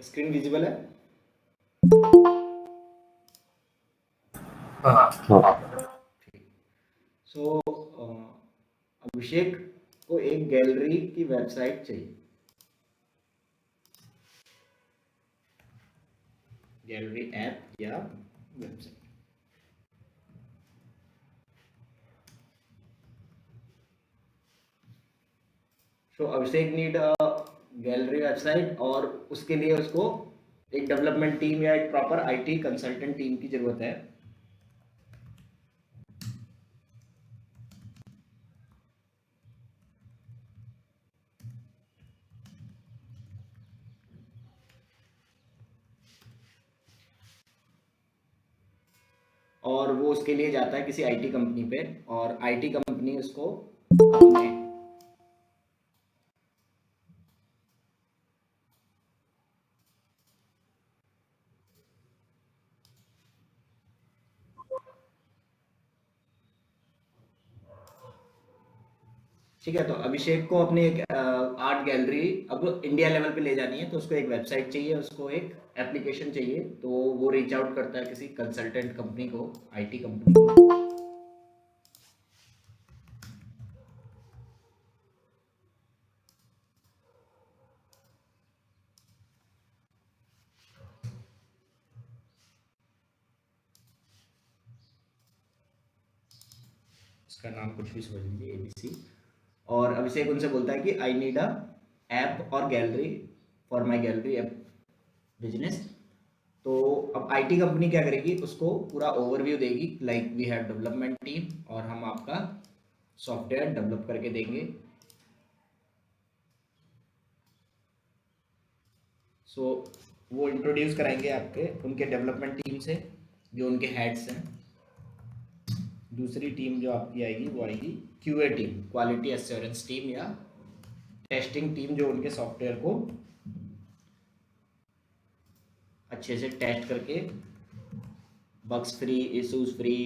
Screen visible है? हाँ। सो अभिषेक को एक गैलरी की वेबसाइट चाहिए, गैलरी ऐप या वेबसाइट। सो अभिषेक नीड गैलरी वेबसाइट, और उसके लिए उसको एक डेवलपमेंट टीम या एक प्रॉपर आईटी कंसल्टेंट टीम की जरूरत है। और वो उसके लिए जाता है किसी आईटी कंपनी पे, और आईटी कंपनी उसको अपने ठीक है। तो अभिषेक को अपनी एक आर्ट गैलरी अब इंडिया लेवल पे ले जानी है, तो उसको एक वेबसाइट चाहिए, उसको एक एप्लीकेशन चाहिए। तो वो रीच आउट करता है किसी कंसल्टेंट कंपनी को, आईटी कंपनी को। इसका नाम कुछ भी समझ लीजिए, एबीसी। और अभिषेक उनसे बोलता है कि आई नीड अ ऐप और gallery for my gallery app business. तो अब आईटी कंपनी क्या करेगी, उसको पूरा ओवरव्यू देगी, like we have development team, और हम आपका सॉफ्टवेयर डेवलप करके देंगे। सो वो इंट्रोड्यूस कराएंगे आपके उनके डेवलपमेंट टीम से, जो उनके हेड्स हैं। दूसरी टीम जो आपकी आएगी वो आएगी QA team, quality assurance team या टेस्टिंग टीम, जो उनके सॉफ्टवेयर को अच्छे से टेस्ट करके bugs free, issues free,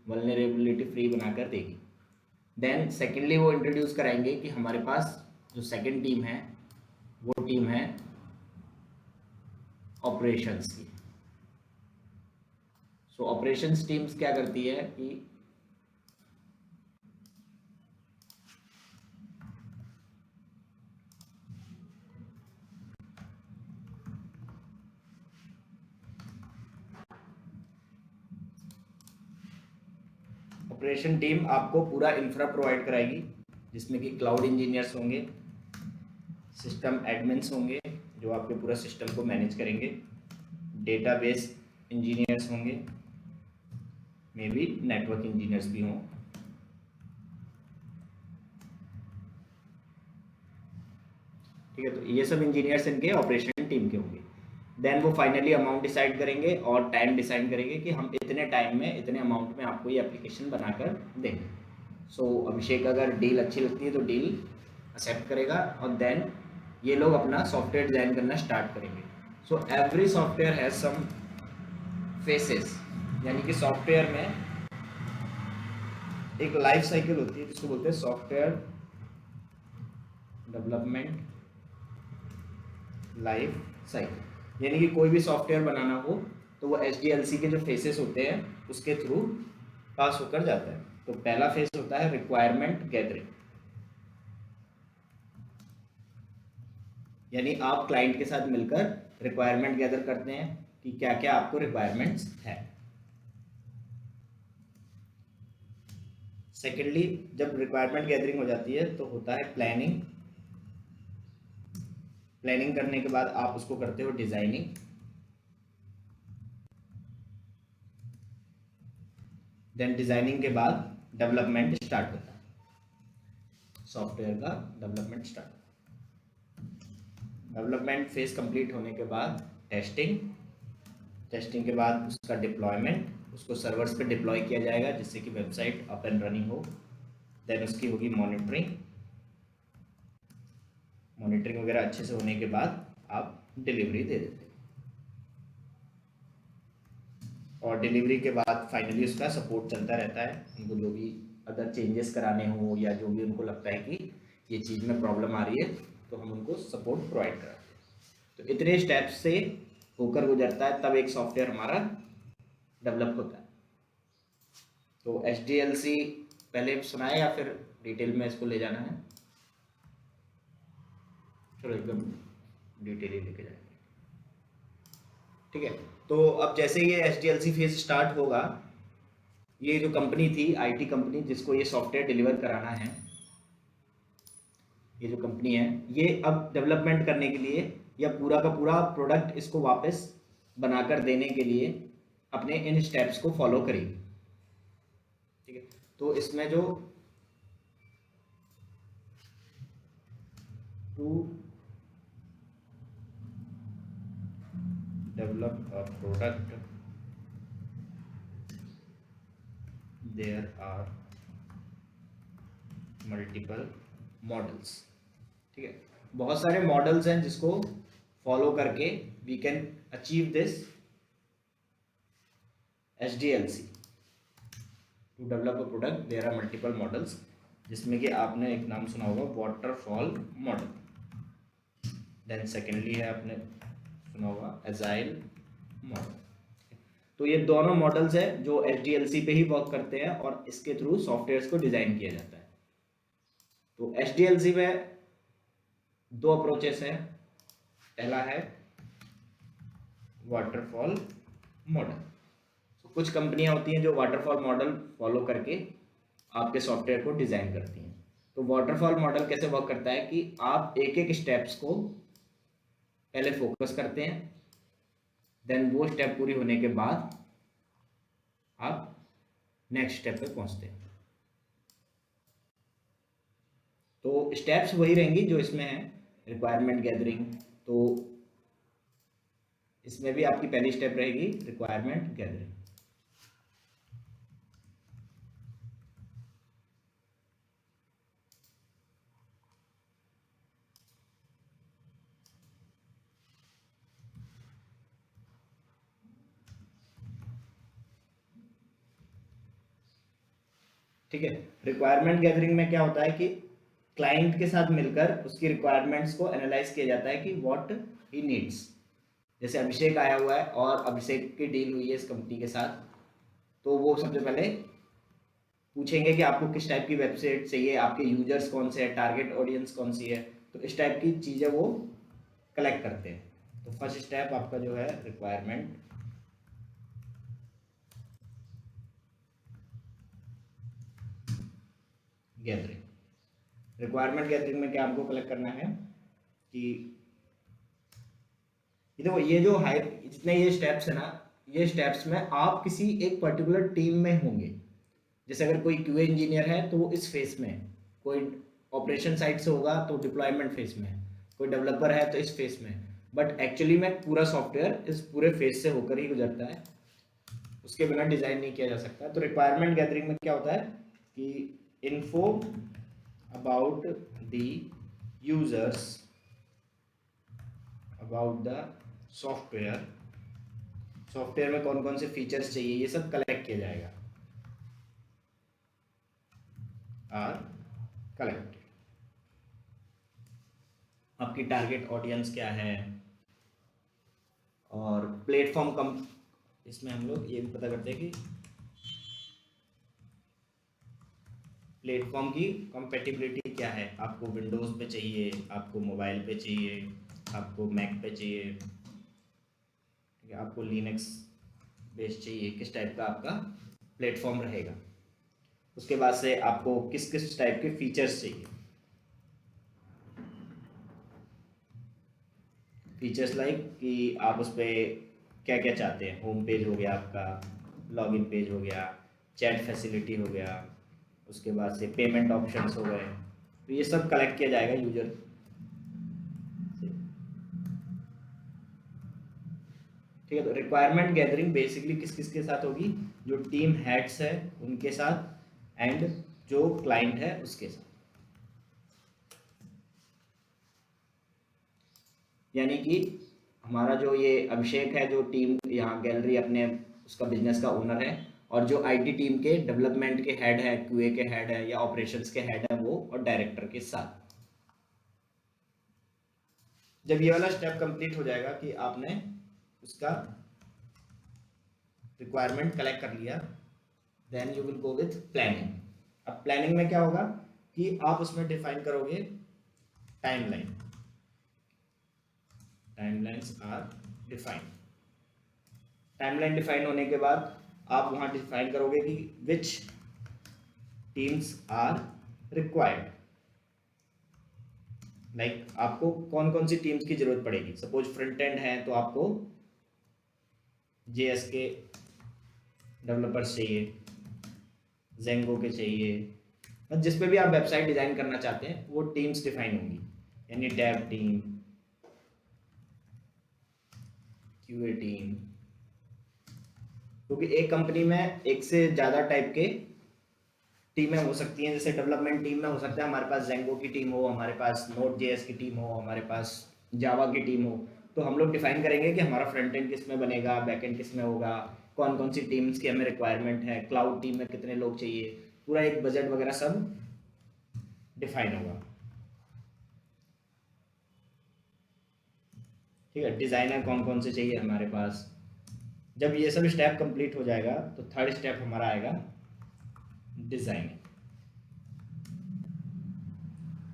vulnerability free बनाकर देगी। देन सेकेंडली वो इंट्रोड्यूस कराएंगे कि हमारे पास जो सेकेंड टीम है वो टीम है ऑपरेशंस की। सो ऑपरेशंस टीम्स क्या करती है कि ऑपरेशन टीम आपको पूरा इंफ्रा प्रोवाइड कराएगी, जिसमें कि क्लाउड इंजीनियर्स होंगे, सिस्टम एडमिन्स होंगे जो आपके पूरा सिस्टम को मैनेज करेंगे, डेटाबेस इंजीनियर्स होंगे, मे बी नेटवर्क इंजीनियर्स भी हों। ठीक है, तो ये सब इंजीनियर्स इनके ऑपरेशन टीम के होंगे। देन वो फाइनली अमाउंट डिसाइड करेंगे और टाइम डिसाइड करेंगे कि हम इतने टाइम में इतने अमाउंट में आपको ये एप्लीकेशन बनाकर देंगे। सो अभिषेक अगर डील अच्छी लगती है तो डील एक्सेप्ट करेगा, और देन ये लोग अपना सॉफ्टवेयर डिज़ाइन करना स्टार्ट करेंगे। So every software has some phases, यानी कि सॉफ्टवेयर में एक लाइफ साइकिल होती है जिसको बोलते हैं सॉफ्टवेयर डेवलपमेंट लाइफ साइकिल। यानी कि कोई भी सॉफ्टवेयर बनाना हो तो वो HDLC के जो फेसेस होते हैं उसके थ्रू पास होकर जाता है। तो पहला फेस होता है रिक्वायरमेंट गैदरिंग, यानी आप क्लाइंट के साथ मिलकर रिक्वायरमेंट गैदर करते हैं कि क्या क्या आपको रिक्वायरमेंट्स है। सेकेंडली, जब रिक्वायरमेंट गैदरिंग हो जाती है तो होता है प्लानिंग। प्लानिंग करने के बाद आप उसको करते हो डिजाइनिंग। देन डिजाइनिंग के बाद डेवलपमेंट स्टार्ट होता है, सॉफ्टवेयर का development start. Development phase complete होने के बाद टेस्टिंग, टेस्टिंग के बाद उसका डिप्लॉयमेंट, उसको सर्वर्स पे डिप्लॉय किया जाएगा जिससे कि वेबसाइट अप एंड रनिंग हो। देन उसकी होगी मॉनिटरिंग, मॉनिटरिंग वगैरह अच्छे से होने के बाद आप डिलीवरी दे देते हैं, और डिलीवरी के बाद फाइनली उसका सपोर्ट चलता रहता है। उनको जो भी अगर चेंजेस कराने हो या जो भी उनको लगता है कि ये चीज़ में प्रॉब्लम आ रही है तो हम उनको सपोर्ट प्रोवाइड कराते हैं। तो इतने स्टेप्स से होकर गुजरता है, तब एक सॉफ्टवेयर हमारा डेवलप होता है। तो HDLC पहले सुना है या फिर डिटेल में इसको ले जाना है? चलो एकदम डिटेल ही लेके जाएंगे, ठीक है। तो अब जैसे ये HDLC फेज स्टार्ट होगा, ये जो कंपनी थी, IT कंपनी जिसको ये सॉफ्टवेयर डिलीवर कराना है, ये जो कंपनी है, ये अब डेवलपमेंट करने के लिए या पूरा का पूरा प्रोडक्ट इसको वापस बनाकर देने के लिए अपने इन स्टेप्स को फॉलो करेगी, ठीक है। तो इसमें जो to develop a product there are multiple models, ठीक है। बहुत सारे मॉडल्स हैं जिसको फॉलो करके we can achieve this HDLC, to develop a product there are multiple models, जिसमें कि आपने एक नाम सुना होगा वाटरफॉल मॉडल, देन सेकेंडली है आपने सुना होगा एजाइल मॉडल। तो ये दोनों मॉडल्स है जो HDLC पे ही वर्क करते हैं और इसके थ्रू सॉफ्टवेयर्स को डिजाइन किया जाता है। तो HDLC में दो अप्रोचेस हैं, पहला है वाटरफॉल मॉडल। तो कुछ कंपनियां होती हैं जो वाटरफॉल मॉडल फॉलो करके आपके सॉफ्टवेयर को डिजाइन करती हैं। तो वाटरफॉल मॉडल कैसे वर्क करता है कि आप एक एक स्टेप्स को पहले फोकस करते हैं, देन वो स्टेप पूरी होने के बाद आप नेक्स्ट स्टेप पे पहुंचते हैं। तो स्टेप्स वही रहेंगी जो इसमें है, रिक्वायरमेंट गैदरिंग। तो इसमें भी आपकी पहली स्टेप रहेगी रिक्वायरमेंट गैदरिंग। ठीक है, रिक्वायरमेंट गैदरिंग में क्या होता है कि क्लाइंट के साथ मिलकर उसकी रिक्वायरमेंट्स को एनालाइज किया जाता है कि व्हाट ही नीड्स। जैसे अभिषेक आया हुआ है और अभिषेक की डील हुई है इस कंपनी के साथ, तो वो सबसे पहले पूछेंगे कि आपको किस टाइप की वेबसाइट चाहिए, आपके यूजर्स कौन से हैं, टारगेट ऑडियंस कौन सी है, तो इस टाइप की चीज़ें वो कलेक्ट करते हैं। तो फर्स्ट स्टेप आपका जो है रिक्वायरमेंट गैदरिंग। रिक्वायरमेंट गैदरिंग में क्या हमको कलेक्ट करना है कि देखो ये जो हाई जितने ये स्टेप्स है ना, ये स्टेप्स में आप किसी एक पर्टिकुलर टीम में होंगे। जैसे अगर कोई QA इंजीनियर है तो वो इस फेस में है, कोई ऑपरेशन साइड से होगा तो डिप्लॉयमेंट फेस में है, कोई डेवलपर है तो इस फेस में। बट एक्चुअली में पूरा सॉफ्टवेयर इस पूरे फेस से होकर ही गुजरता है, उसके बिना डिजाइन नहीं किया जा सकता। तो रिक्वायरमेंट गैदरिंग में क्या होता है कि info about the users, about the software, software में कौन कौन से फीचर्स चाहिए ये सब कलेक्ट किया जाएगा, आर कलेक्टेड। आपकी टारगेट ऑडियंस क्या है, और प्लेटफॉर्म कम, इसमें हम लोग ये भी पता करते हैं कि प्लेटफॉर्म की कंपेटिबिलिटी क्या है, आपको विंडोज़ पे चाहिए, आपको मोबाइल पे चाहिए, आपको मैक पे चाहिए, ठीक है, आपको लिनक्स बेस चाहिए, किस टाइप का आपका प्लेटफॉर्म रहेगा। उसके बाद से आपको किस किस टाइप के फीचर्स चाहिए, फीचर्स लाइक कि आप उस पर क्या क्या चाहते हैं, होम पेज हो गया आपका, लॉगिन पेज हो गया, चैट फैसिलिटी हो गया, उसके बाद से पेमेंट ऑप्शंस हो गए। तो ये सब कलेक्ट किया जाएगा यूजर से, ठीक है। तो रिक्वायरमेंट गैदरिंग बेसिकली किस किस के साथ होगी, जो टीम हेड्स है उनके साथ एंड जो क्लाइंट है उसके साथ। यानी कि हमारा जो ये अभिषेक है, जो टीम यहाँ गैलरी अपने उसका बिजनेस का ओनर है, और जो IT टीम के डेवलपमेंट के हेड है, QA के हेड है या ऑपरेशंस के हेड है वो, और डायरेक्टर के साथ जब ये वाला स्टेप कंप्लीट हो जाएगा कि आपने उसका रिक्वायरमेंट कलेक्ट कर लिया, then you will go with planning. अब प्लानिंग में क्या होगा कि आप उसमें डिफाइन करोगे timeline. Timelines are defined. Timeline define होने के बाद आप वहां डिफाइन करोगे कि which teams are required. Like आपको कौन कौन सी टीम्स की जरूरत पड़ेगी। सपोज फ्रंट एंड है तो आपको JS के डेवलपर्स चाहिए, जेंगो के चाहिए, मतलब जिस पे भी आप वेबसाइट डिजाइन करना चाहते हैं वो टीम्स डिफाइन होंगी, यानी डेव टीम, QA टीम। क्योंकि एक कंपनी में एक से ज़्यादा टाइप के टीमें हो सकती हैं। जैसे डेवलपमेंट टीम में हो सकता है हमारे पास जेंगो की टीम हो, हमारे पास Node.js की टीम हो, हमारे पास जावा की टीम हो। तो हम लोग डिफाइन करेंगे कि हमारा फ्रंट एंड किस में बनेगा, बैक एंड किस में होगा, कौन कौन सी टीम्स की हमें रिक्वायरमेंट है, क्लाउड टीम में कितने लोग चाहिए, पूरा एक बजट वगैरह सब डिफाइन होगा। ठीक है, डिज़ाइनर कौन कौन से चाहिए हमारे पास। जब ये सब स्टेप कंप्लीट हो जाएगा तो थर्ड स्टेप हमारा आएगा डिज़ाइनिंग।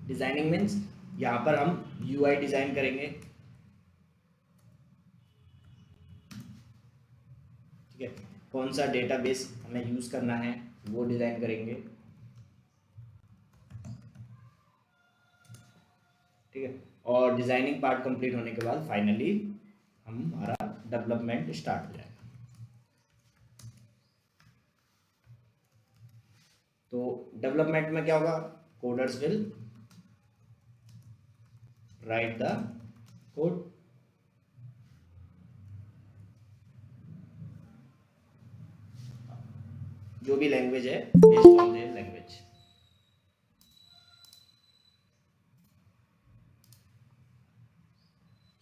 डिज़ाइनिंग मीन्स यहाँ पर हम UI डिज़ाइन करेंगे। ठीक है, कौन सा डेटाबेस हमें यूज़ करना है वो डिज़ाइन करेंगे। ठीक है, और डिज़ाइनिंग पार्ट कंप्लीट होने के बाद फाइनली हमारा डेवलपमेंट स्टार्ट हो जाएगा। तो डेवलपमेंट में क्या होगा, coders will write the code. जो भी लैंग्वेज है based on their language.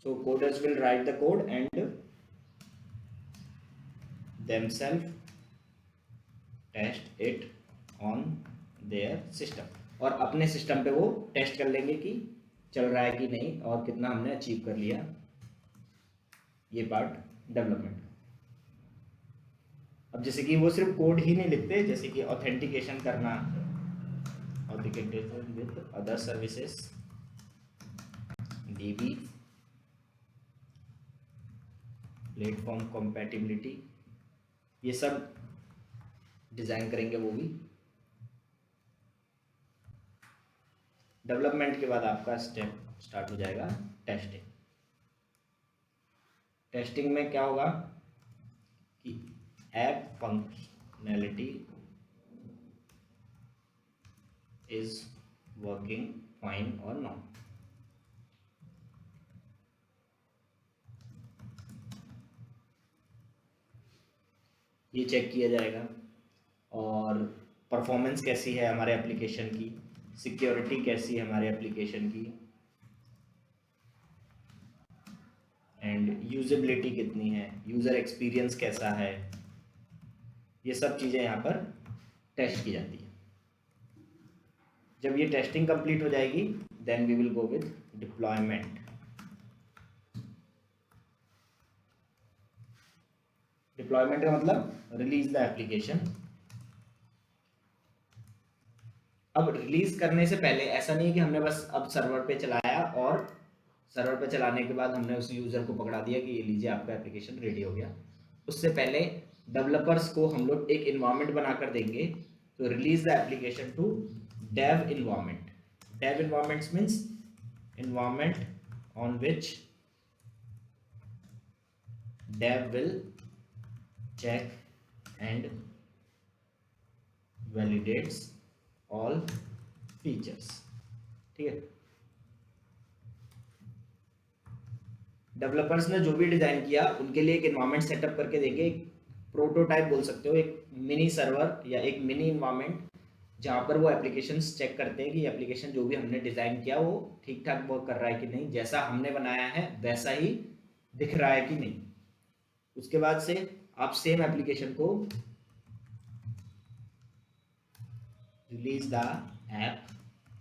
So coders will write the code and themselves test it on their system, और अपने सिस्टम पे वो टेस्ट कर लेंगे कि चल रहा है कि नहीं और कितना हमने अचीव कर लिया। ये पार्ट डेवलपमेंट। अब जैसे कि वो सिर्फ कोड ही नहीं लिखते, जैसे कि ऑथेंटिकेशन करना, authentication with other services, DB, platform compatibility, ये सब डिज़ाइन करेंगे वो भी। डेवलपमेंट के बाद आपका स्टेप स्टार्ट हो जाएगा टेस्टिंग। टेस्टिंग में क्या होगा कि app functionality is working fine और नॉट। ये चेक किया जाएगा, और परफॉर्मेंस कैसी है हमारे एप्लीकेशन की, सिक्योरिटी कैसी है हमारे एप्लीकेशन की, एंड यूजेबिलिटी कितनी है, यूज़र एक्सपीरियंस कैसा है। ये सब चीज़ें यहाँ पर टेस्ट की जाती है। जब ये टेस्टिंग कंप्लीट हो जाएगी then we will go with deployment. Deployment का मतलब रिलीज द एप्लीकेशन। अब रिलीज करने से पहले ऐसा नहीं है कि हमने बस अब सर्वर पे चलाया और सर्वर पे चलाने के बाद हमने उस यूजर को पकड़ा दिया कि ये लीजिए आपका एप्लीकेशन रेडी हो गया। उससे पहले डेवलपर्स को हम लोग एक इन्वायरमेंट बनाकर देंगे। तो release the application to dev environment. Dev environments means environment on which dev will check and validates all features। ठीक है, डेवलपर्स ने जो भी डिजाइन किया उनके लिए एक एनवायरनमेंट सेटअप करके देंगे, एक प्रोटोटाइप बोल सकते हो, एक मिनी सर्वर या एक मिनी एनवायरनमेंट जहाँ पर वो एप्लीकेशंस चेक करते हैं कि एप्लीकेशन जो भी हमने डिजाइन किया वो ठीक ठाक वर्क कर रहा है कि नहीं, जैसा हमने बनाया है वैसा ही दिख रहा है कि नहीं। उसके बाद से आप सेम एप्लीकेशन को release the app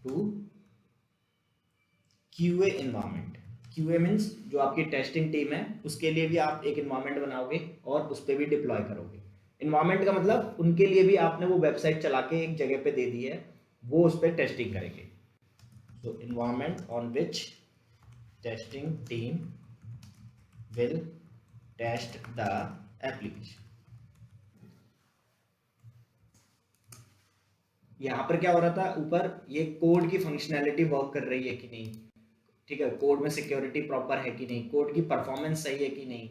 to QA environment. QA means जो आपकी टेस्टिंग टीम है उसके लिए भी आप एक इन्वायरमेंट बनाओगे और उस पर भी डिप्लॉय करोगे। इन्वायरमेंट का मतलब उनके लिए भी आपने वो वेबसाइट चला के एक जगह पे दे दी है, वो उस पर टेस्टिंग करेंगे। तो environment on which testing team will test the application. यहाँ पर क्या हो रहा था, ऊपर ये कोड की फंक्शनैलिटी वर्क कर रही है कि नहीं, ठीक है, कोड में सिक्योरिटी प्रॉपर है कि नहीं, कोड की परफॉर्मेंस सही है कि नहीं,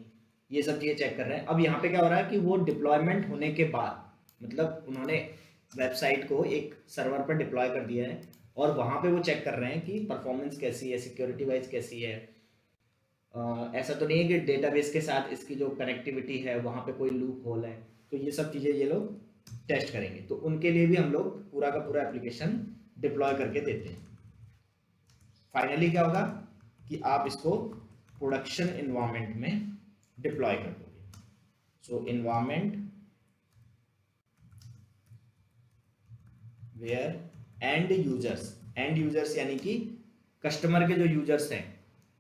ये सब चीज़ें चेक कर रहे हैं। अब यहाँ पे क्या हो रहा है कि वो डिप्लॉयमेंट होने के बाद, मतलब उन्होंने वेबसाइट को एक सर्वर पर डिप्लॉय कर दिया है और वहाँ पे वो चेक कर रहे हैं कि परफॉर्मेंस कैसी है, सिक्योरिटी वाइज कैसी है। ऐसा तो नहीं है कि डेटाबेस के साथ इसकी जो कनेक्टिविटी है वहाँ पे कोई लूप होल है, तो ये सब चीज़ें ये लोग टेस्ट करेंगे। तो उनके लिए भी हम लोग पूरा का पूरा एप्लीकेशन डिप्लॉय करके देते हैं। फाइनली क्या होगा कि आप इसको प्रोडक्शन इन्वायरमेंट में डिप्लॉय कर दोगे। सो इन्वायरमेंट वेयर एंड यूजर्स यानी कि कस्टमर के जो यूजर्स हैं,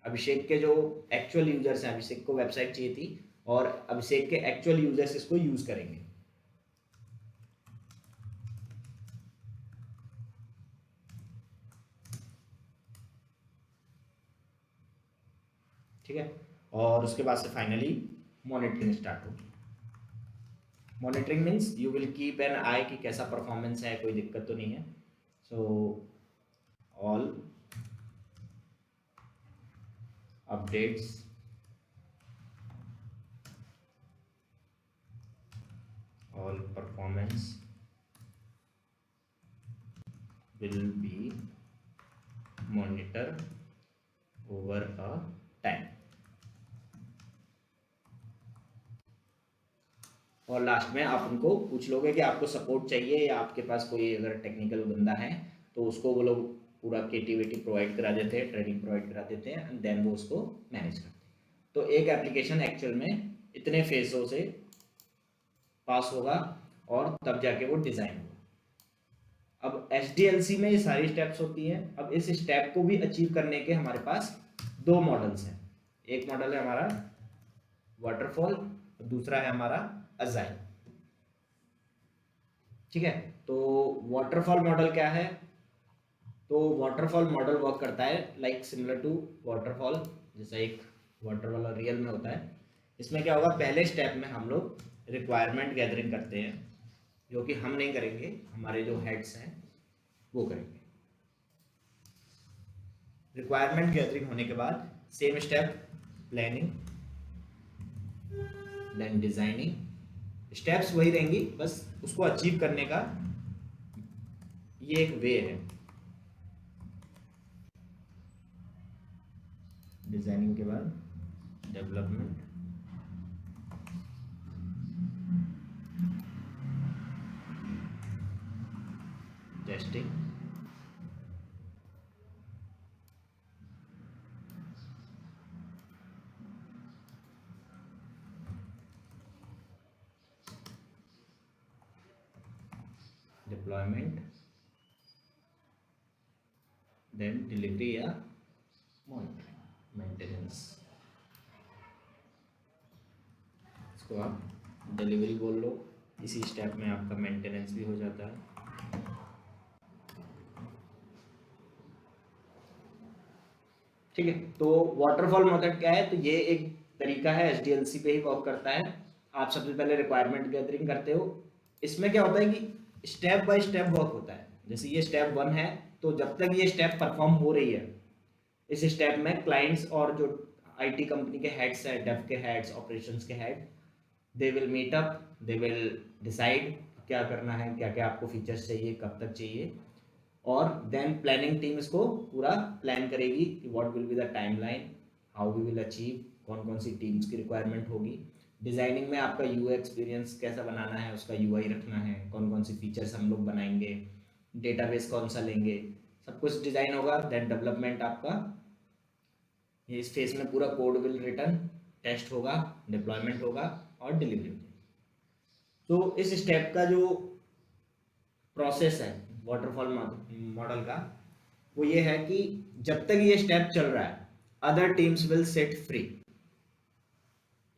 अभिषेक के जो एक्चुअल यूजर्स हैं, अभिषेक को वेबसाइट चाहिए थी और अभिषेक के एक्चुअल यूजर्स इसको यूज करेंगे। ठीक है, और उसके बाद से फाइनली मॉनिटरिंग स्टार्ट होगी। Monitoring means you will keep an eye कि कैसा परफॉर्मेंस है, कोई दिक्कत तो नहीं है। So all updates all performance will be monitored over a time। और लास्ट में आप उनको पूछ लोगे कि आपको सपोर्ट चाहिए या आपके पास कोई अगर टेक्निकल बंदा है तो उसको वो लोग पूरा केटीवेटी प्रोवाइड करा देते हैं, ट्रेनिंग प्रोवाइड करा देते हैं एंड देन वो उसको मैनेज करते हैं। तो एक एप्लीकेशन एक्चुअल में इतने फेजों से पास होगा और तब जाके वो डिज़ाइन होगा। अब SDLC में ये सारी स्टेप्स होती हैं। अब इस स्टेप को भी अचीव करने के हमारे पास दो मॉडल्स हैं। एक मॉडल है हमारा वाटरफॉल, दूसरा है हमारा अजाइल। ठीक है, तो वाटरफॉल मॉडल क्या है? तो वाटरफॉल मॉडल वर्क करता है लाइक सिमिलर टू वाटरफॉल, जैसा एक वाटर वाला रियल में होता है। इसमें क्या होगा, पहले स्टेप में हम लोग रिक्वायरमेंट गैदरिंग करते हैं, जो कि हम नहीं करेंगे, हमारे जो हेड्स हैं वो करेंगे। रिक्वायरमेंट गैदरिंग होने के बाद same step planning, then designing. Steps वही रहेंगी, बस उसको अचीव करने का ये एक वे है। डिजाइनिंग के बाद development, testing, deployment, then delivery या मॉनिटरिंग, मेंटेनेंस। इसको आप डिलीवरी बोल लो, इसी स्टेप में आपका मेंटेनेंस भी हो जाता है। ठीक है, तो वाटरफॉल मेथड क्या है? तो ये एक तरीका है, SDLC पे ही वर्क करता है। आप सबसे पहले रिक्वायरमेंट गैदरिंग करते हो। इसमें क्या होता है कि स्टेप बाय स्टेप वर्क होता है। जैसे ये स्टेप 1 है, तो जब तक ये स्टेप परफॉर्म हो रही है, इस स्टेप में क्लाइंट्स और जो IT कंपनी के हेड्स हैं, डेव के हेड्स, ऑपरेशंस के head, they will meet up, they will decide क्या करना है, क्या क्या आपको फीचर्स चाहिए, कब तक चाहिए, और देन प्लानिंग टीम इसको पूरा प्लान करेगी कि what will be the timeline, how we will achieve, कौन कौन सी टीम्स की रिक्वायरमेंट होगी। डिज़ाइनिंग में आपका UI एक्सपीरियंस कैसा बनाना है, उसका UI रखना है, कौन कौन सी फीचर्स हम लोग बनाएंगे, डेटाबेस कौन सा लेंगे, सब कुछ डिज़ाइन होगा। देन डेवलपमेंट आपका, ये इस फेज में पूरा कोड विल रिटर्न, टेस्ट होगा, डिप्लॉयमेंट होगा और डिलीवरी होगी। तो इस स्टेप का जो प्रोसेस है वाटरफॉल मॉडल का, वो ये है कि जब तक ये स्टेप चल रहा है other teams will set free.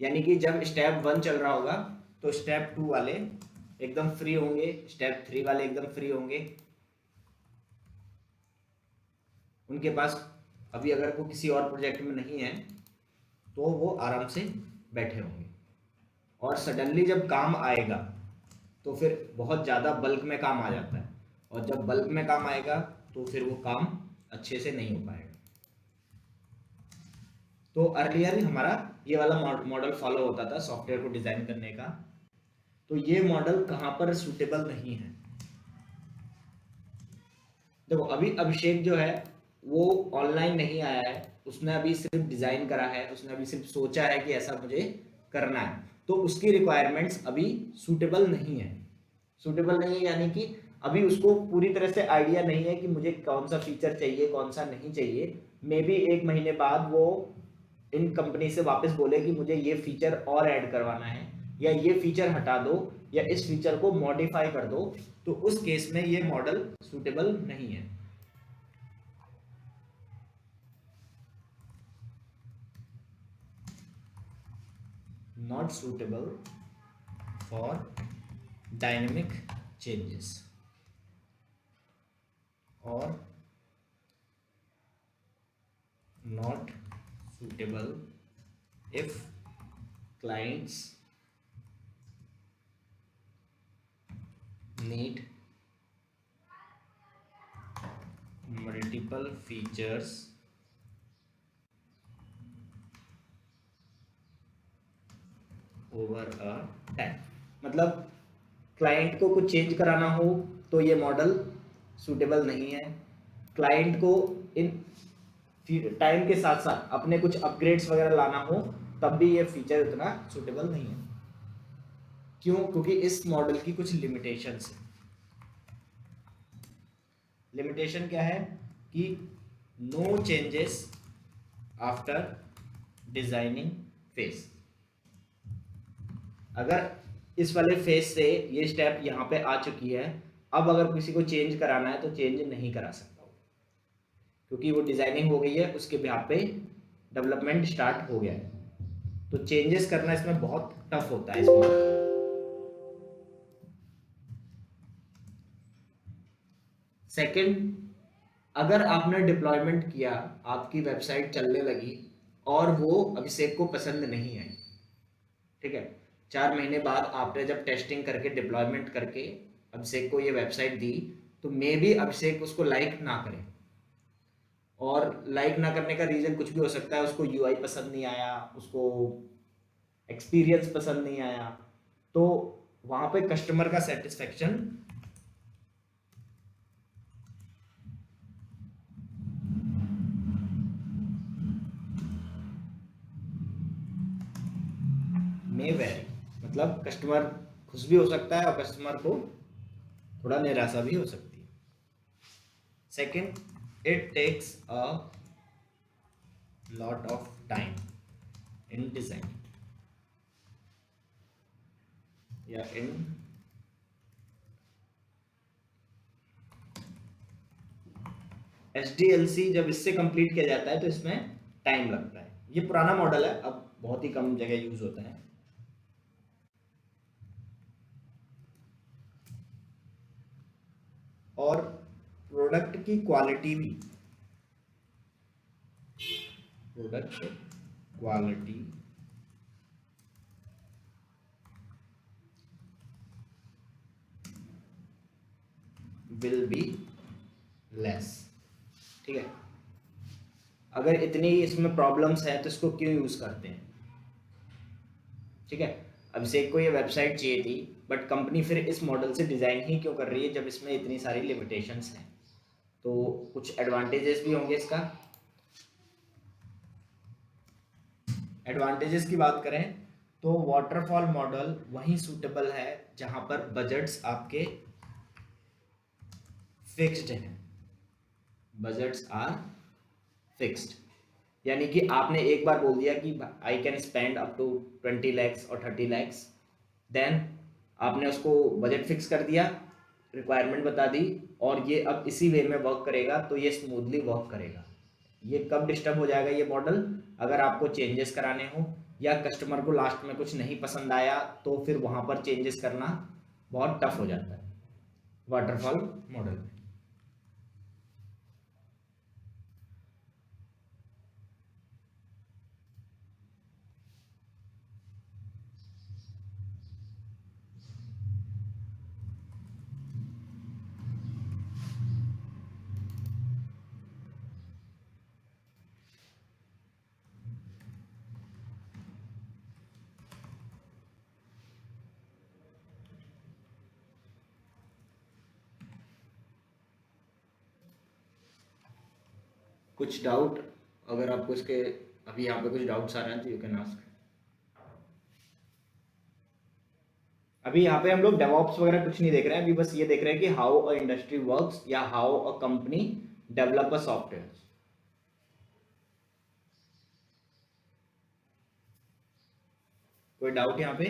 यानी कि जब स्टेप 1 चल रहा होगा तो स्टेप 2 वाले एकदम फ्री होंगे, स्टेप 3 वाले एकदम फ्री होंगे। उनके पास अभी अगर वो किसी और प्रोजेक्ट में नहीं है तो वो आराम से बैठे होंगे। और सडनली जब काम आएगा तो फिर बहुत ज़्यादा बल्क में काम आ जाता है, और जब बल्क में काम आएगा तो फिर वो काम अच्छे से नहीं हो पाएगा। तो अर्लियर हमारा ये वाला मॉडल फॉलो होता था सॉफ्टवेयर को डिज़ाइन करने का। तो ये मॉडल कहाँ पर सूटेबल नहीं है? देखो अभी अभिषेक जो है वो ऑनलाइन नहीं आया है, उसने अभी सिर्फ डिज़ाइन करा है, उसने अभी सिर्फ सोचा है कि ऐसा मुझे करना है, तो उसकी रिक्वायरमेंट्स अभी सूटेबल नहीं है। सूटेबल नहीं है यानी कि अभी उसको पूरी तरह से आइडिया नहीं है कि मुझे कौन सा फीचर चाहिए कौन सा नहीं चाहिए। मे बी 1 महीने बाद वो इन कंपनी से वापस बोले कि मुझे ये फीचर और ऐड करवाना है, या ये फीचर हटा दो, या इस फीचर को मॉडिफाई कर दो, तो उस केस में ये मॉडल सूटेबल नहीं है। Not suitable for dynamic changes और not suitable if clients need multiple features over a time। मतलब क्लाइंट को कुछ चेंज कराना हो तो ये मॉडल सूटेबल नहीं है। क्लाइंट को इन टाइम के साथ साथ अपने कुछ अपग्रेड्स वगैरह लाना हो तब भी ये फीचर उतना सूटेबल नहीं है। क्यों? क्योंकि इस मॉडल की कुछ लिमिटेशंस है। लिमिटेशन क्या है कि no changes after designing phase. अगर इस वाले फेज से ये स्टेप यहाँ पे आ चुकी है, अब अगर किसी को चेंज कराना है तो चेंज नहीं करा सकता, क्योंकि वो डिजाइनिंग हो गई है, उसके बिहाफ पे डेवलपमेंट स्टार्ट हो गया है। तो चेंजेस करना इसमें बहुत टफ होता है इसमें। सेकंड, अगर आपने डिप्लॉयमेंट किया, आपकी वेबसाइट चलने लगी और वो अभिषेक को पसंद नहीं आई, ठीक है, 4 महीने बाद आपने जब टेस्टिंग करके डिप्लॉयमेंट करके अभिषेक को ये वेबसाइट दी, तो मे बी अभिषेक उसको लाइक ना करे। और लाइक ना करने का रीजन कुछ भी हो सकता है, उसको यूआई पसंद नहीं आया, उसको एक्सपीरियंस पसंद नहीं आया, तो वहां पे कस्टमर का सेटिस्फेक्शन मे वेरी। मतलब कस्टमर खुश भी हो सकता है और कस्टमर को थोड़ा निराशा भी हो सकती है। Second, it takes a lot of time in design या इन SDLC जब इससे कंप्लीट किया जाता है तो इसमें टाइम लगता है। ये पुराना मॉडल है, अब बहुत ही कम जगह यूज होता है। और प्रोडक्ट की क्वालिटी भी, product quality will be less. ठीक है, अगर इतनी इसमें प्रॉब्लम्स है तो इसको क्यों यूज करते हैं? ठीक है, अभिषेक को ये वेबसाइट चाहिए थी, बट कंपनी फिर इस मॉडल से डिजाइन ही क्यों कर रही है जब इसमें इतनी सारी लिमिटेशंस हैं? तो कुछ एडवांटेजेस भी होंगे इसका। एडवांटेजेस की बात करें तो वाटरफॉल मॉडल वहीं सूटेबल है जहां पर बजट्स आपके फिक्स्ड हैं। बजट्स आर फिक्स्ड, यानी कि आपने एक बार बोल दिया कि I can spend up to 20 lakhs और 30 lakhs, देन आपने उसको बजट फिक्स कर दिया, रिक्वायरमेंट बता दी, और ये अब इसी वे में वर्क करेगा तो ये स्मूथली वर्क करेगा। ये कब डिस्टर्ब हो जाएगा ये मॉडल? अगर आपको चेंजेस कराने हो या कस्टमर को लास्ट में कुछ नहीं पसंद आया तो फिर वहां पर चेंजेस करना बहुत टफ हो जाता है वाटरफॉल मॉडल में। कुछ डाउट अगर आपको इसके अभी यहाँ पे कुछ डाउट्स आ रहे हैं तो यू कैन आस्क। अभी यहाँ पे हम लोग डेवऑप्स वगैरह कुछ नहीं देख रहे हैं, अभी बस ये देख रहे हैं कि हाउ अ इंडस्ट्री वर्क्स या how a company develop a software. कोई डाउट यहाँ पे?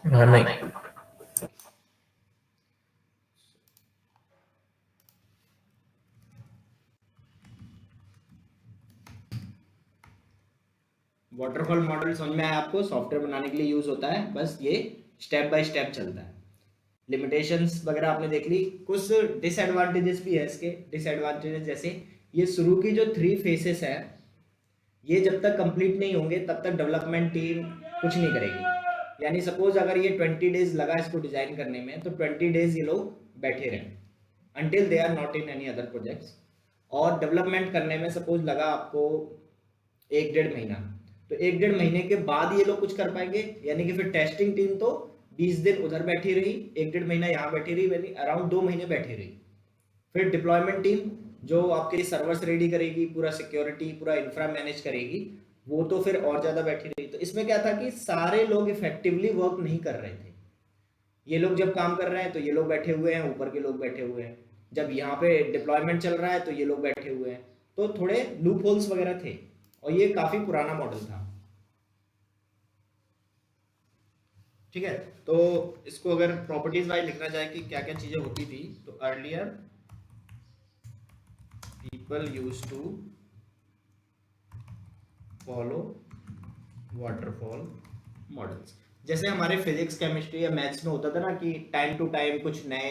नहीं। वाटरफॉल मॉडल समझ में आया आपको? सॉफ्टवेयर बनाने के लिए यूज होता है, बस ये स्टेप बाय स्टेप चलता है। लिमिटेशंस वगैरह आपने देख ली। कुछ डिसएडवांटेजेस भी है इसके। डिसएडवांटेजेस जैसे ये शुरू की जो 3 फेसेस है ये जब तक कंप्लीट नहीं होंगे तब तक डेवलपमेंट टीम कुछ नहीं करेगी। यानी सपोज अगर ये 20 डेज लगा इसको डिजाइन करने में तो 20 डेज ये लोग बैठे रहें until they are not in any other projects. और डेवलपमेंट करने में सपोज लगा आपको 1-1.5 महीना, तो 1-1.5 महीने के बाद ये लोग कुछ कर पाएंगे। यानी कि फिर टेस्टिंग टीम तो 20 दिन उधर बैठी रही, 1-1.5 महीना यहाँ बैठी रही, यानी अराउंड 2 महीने बैठी रही। फिर डिप्लॉयमेंट टीम जो आपके सर्वर्स रेडी करेगी, पूरा सिक्योरिटी पूरा इंफ्रा मैनेज करेगी, वो तो फिर और ज्यादा बैठी रही। तो इसमें क्या था कि सारे लोग इफेक्टिवली वर्क नहीं कर रहे थे। ये लोग जब काम कर रहे हैं तो ये लोग बैठे हुए हैं, ऊपर के लोग बैठे हुए हैं। जब यहाँ पे डिप्लॉयमेंट चल रहा है तो ये लोग बैठे हुए हैं। तो थोड़े लूप होल्स वगैरह थे और ये काफी पुराना मॉडल था। ठीक है, तो इसको अगर प्रॉपर्टीज वाइज लिखना चाहे कि क्या क्या चीजें होती थी, तो earlier people used to follow waterfall models. जैसे हमारे फिजिक्स केमिस्ट्री या मैथ्स में होता था ना कि टाइम टू टाइम कुछ नए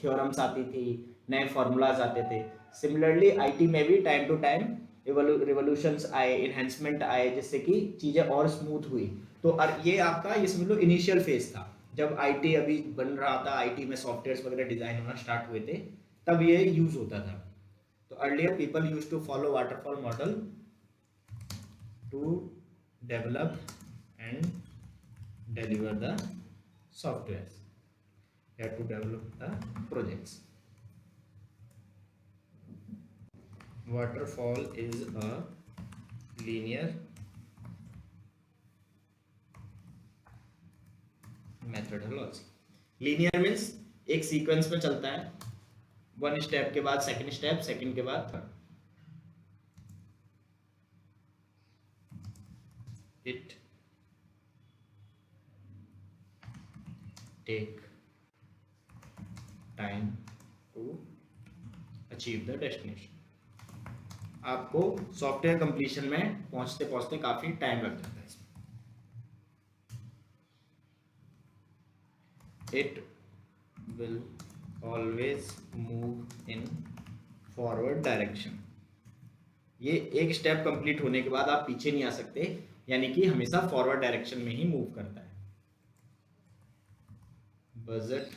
थ्योरम्स आती थी, नए फॉर्मूलाज आते थे। सिमिलरली आईटी में भी टाइम टू टाइम रिवोल्यूशंस आए, इन्हेंसमेंट आए, जिससे कि चीज़ें और स्मूथ हुई। तो ये आपका ये समझ लो इनिशियल फेज था जब आईटी अभी बन रहा था, आईटी में सॉफ्टवेयर वगैरह डिजाइन होना स्टार्ट हुए थे, तब ये यूज होता था। तो earlier people use to follow waterfall model to develop and deliver the softwares. You have to develop the projects. Waterfall is a linear methodology. Linear means एक सीक्वेंस में चलता है, वन स्टेप के बाद सेकंड स्टेप, सेकंड के बाद third. It take time to achieve the destination. आपको software completion में पहुंचते पहुंचते काफी टाइम लग जाता है इसमें। It will always move in forward direction. ये एक स्टेप कंप्लीट होने के बाद आप पीछे नहीं आ सकते, यानी कि हमेशा फॉरवर्ड डायरेक्शन में ही मूव करता है। Budget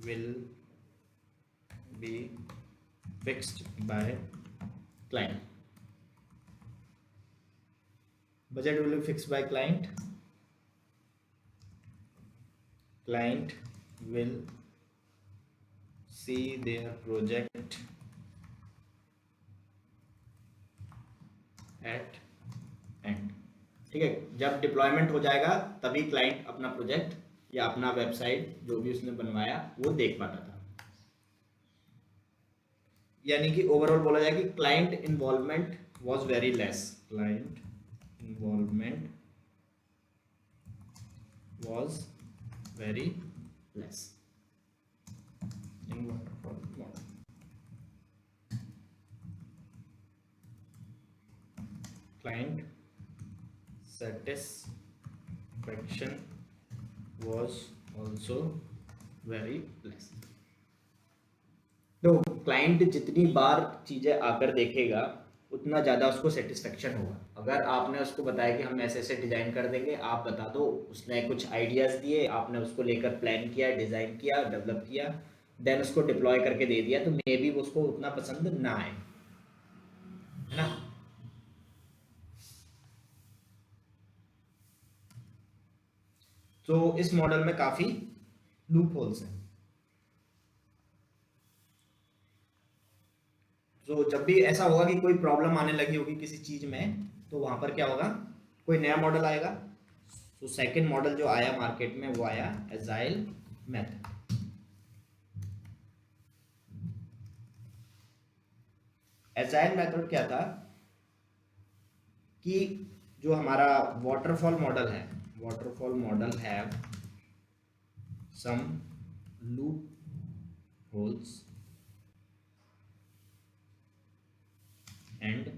will be fixed by client. Budget will be fixed by client. Client will see there project at and. ठीक है, जब डिप्लॉयमेंट हो जाएगा तभी क्लाइंट अपना प्रोजेक्ट या अपना वेबसाइट जो भी उसने बनवाया वो देख पाता था। यानी कि ओवरऑल बोला जाए कि client involvement was very less. Client involvement was very less in waterfall model. client satisfaction was also very less। तो क्लाइंट जितनी बार चीज़ें आकर देखेगा उतना ज़्यादा उसको सेटिस्फेक्शन होगा। अगर आपने उसको बताया कि हम ऐसे ऐसे डिज़ाइन कर देंगे, आप बता दो, उसने कुछ आइडियाज़ दिए, आपने उसको लेकर प्लान किया, डिज़ाइन किया, डेवलप किया, देन उसको डिप्लॉय करके दे दिया, तो मे बी उसको उतना पसंद ना आए, है ना। तो इस मॉडल में काफ़ी लूप होल्स हैं। तो जब भी ऐसा होगा कि कोई प्रॉब्लम आने लगी होगी किसी चीज में, तो वहां पर क्या होगा, कोई नया मॉडल आएगा। तो सेकंड मॉडल जो आया मार्केट में वो आया एजाइल मेथड। एजाइल मेथड क्या था कि जो हमारा वाटरफॉल मॉडल है, waterfall model have some loopholes and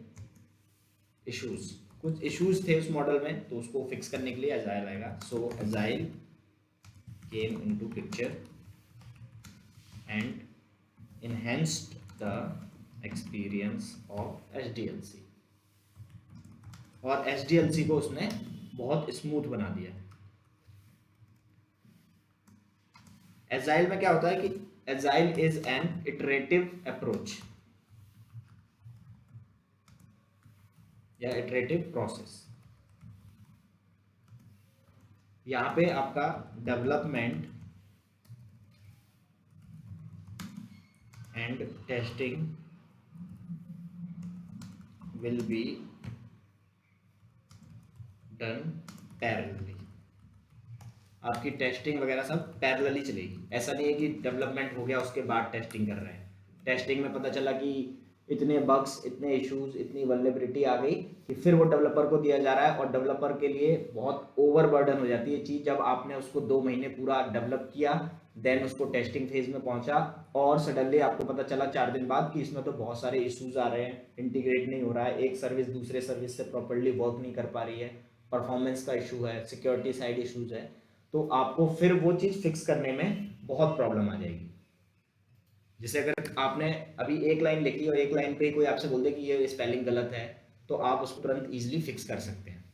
issues. कुछ इश्यूज थे उस मॉडल में, तो उसको फिक्स करने के लिए एजाइल आएगा। So agile came into picture and enhanced the experience of SDLC, और SDLC को उसने बहुत स्मूथ बना दिया। एजाइल में क्या होता है कि agile is an iterative approach या इटरेटिव प्रोसेस। यहां पे आपका development and testing will be done parallelly. आपकी टेस्टिंग वगैरह सब पैरेलली चलेगी। ऐसा नहीं है कि डेवलपमेंट हो गया उसके बाद टेस्टिंग कर रहे हैं। टेस्टिंग में पता चला कि इतने बग्स, इतने इश्यूज, इतनी वल्नरेबिलिटी आ गई कि फिर वो डेवलपर को दिया जा रहा है, और डेवलपर के लिए बहुत ओवर बर्डन हो जाती है चीज़। जब आपने उसको 2 महीने पूरा डेवलप किया, देन उसको टेस्टिंग फेज में पहुंचा, और सडनली आपको पता चला 4 दिन बाद कि इसमें तो बहुत सारे इश्यूज आ रहे हैं, इंटीग्रेट नहीं हो रहा है, एक सर्विस दूसरे सर्विस से प्रॉपरली वर्क नहीं कर पा रही है, परफॉर्मेंस का इशू है, सिक्योरिटी साइड इश्यूज है, तो आपको फिर वो चीज़ फिक्स करने में बहुत प्रॉब्लम आ जाएगी। जैसे अगर आपने अभी एक लाइन लिखी और एक लाइन पे कोई आपसे बोल दे कि ये स्पेलिंग गलत है, तो आप उसको तुरंत इजीली फिक्स कर सकते हैं।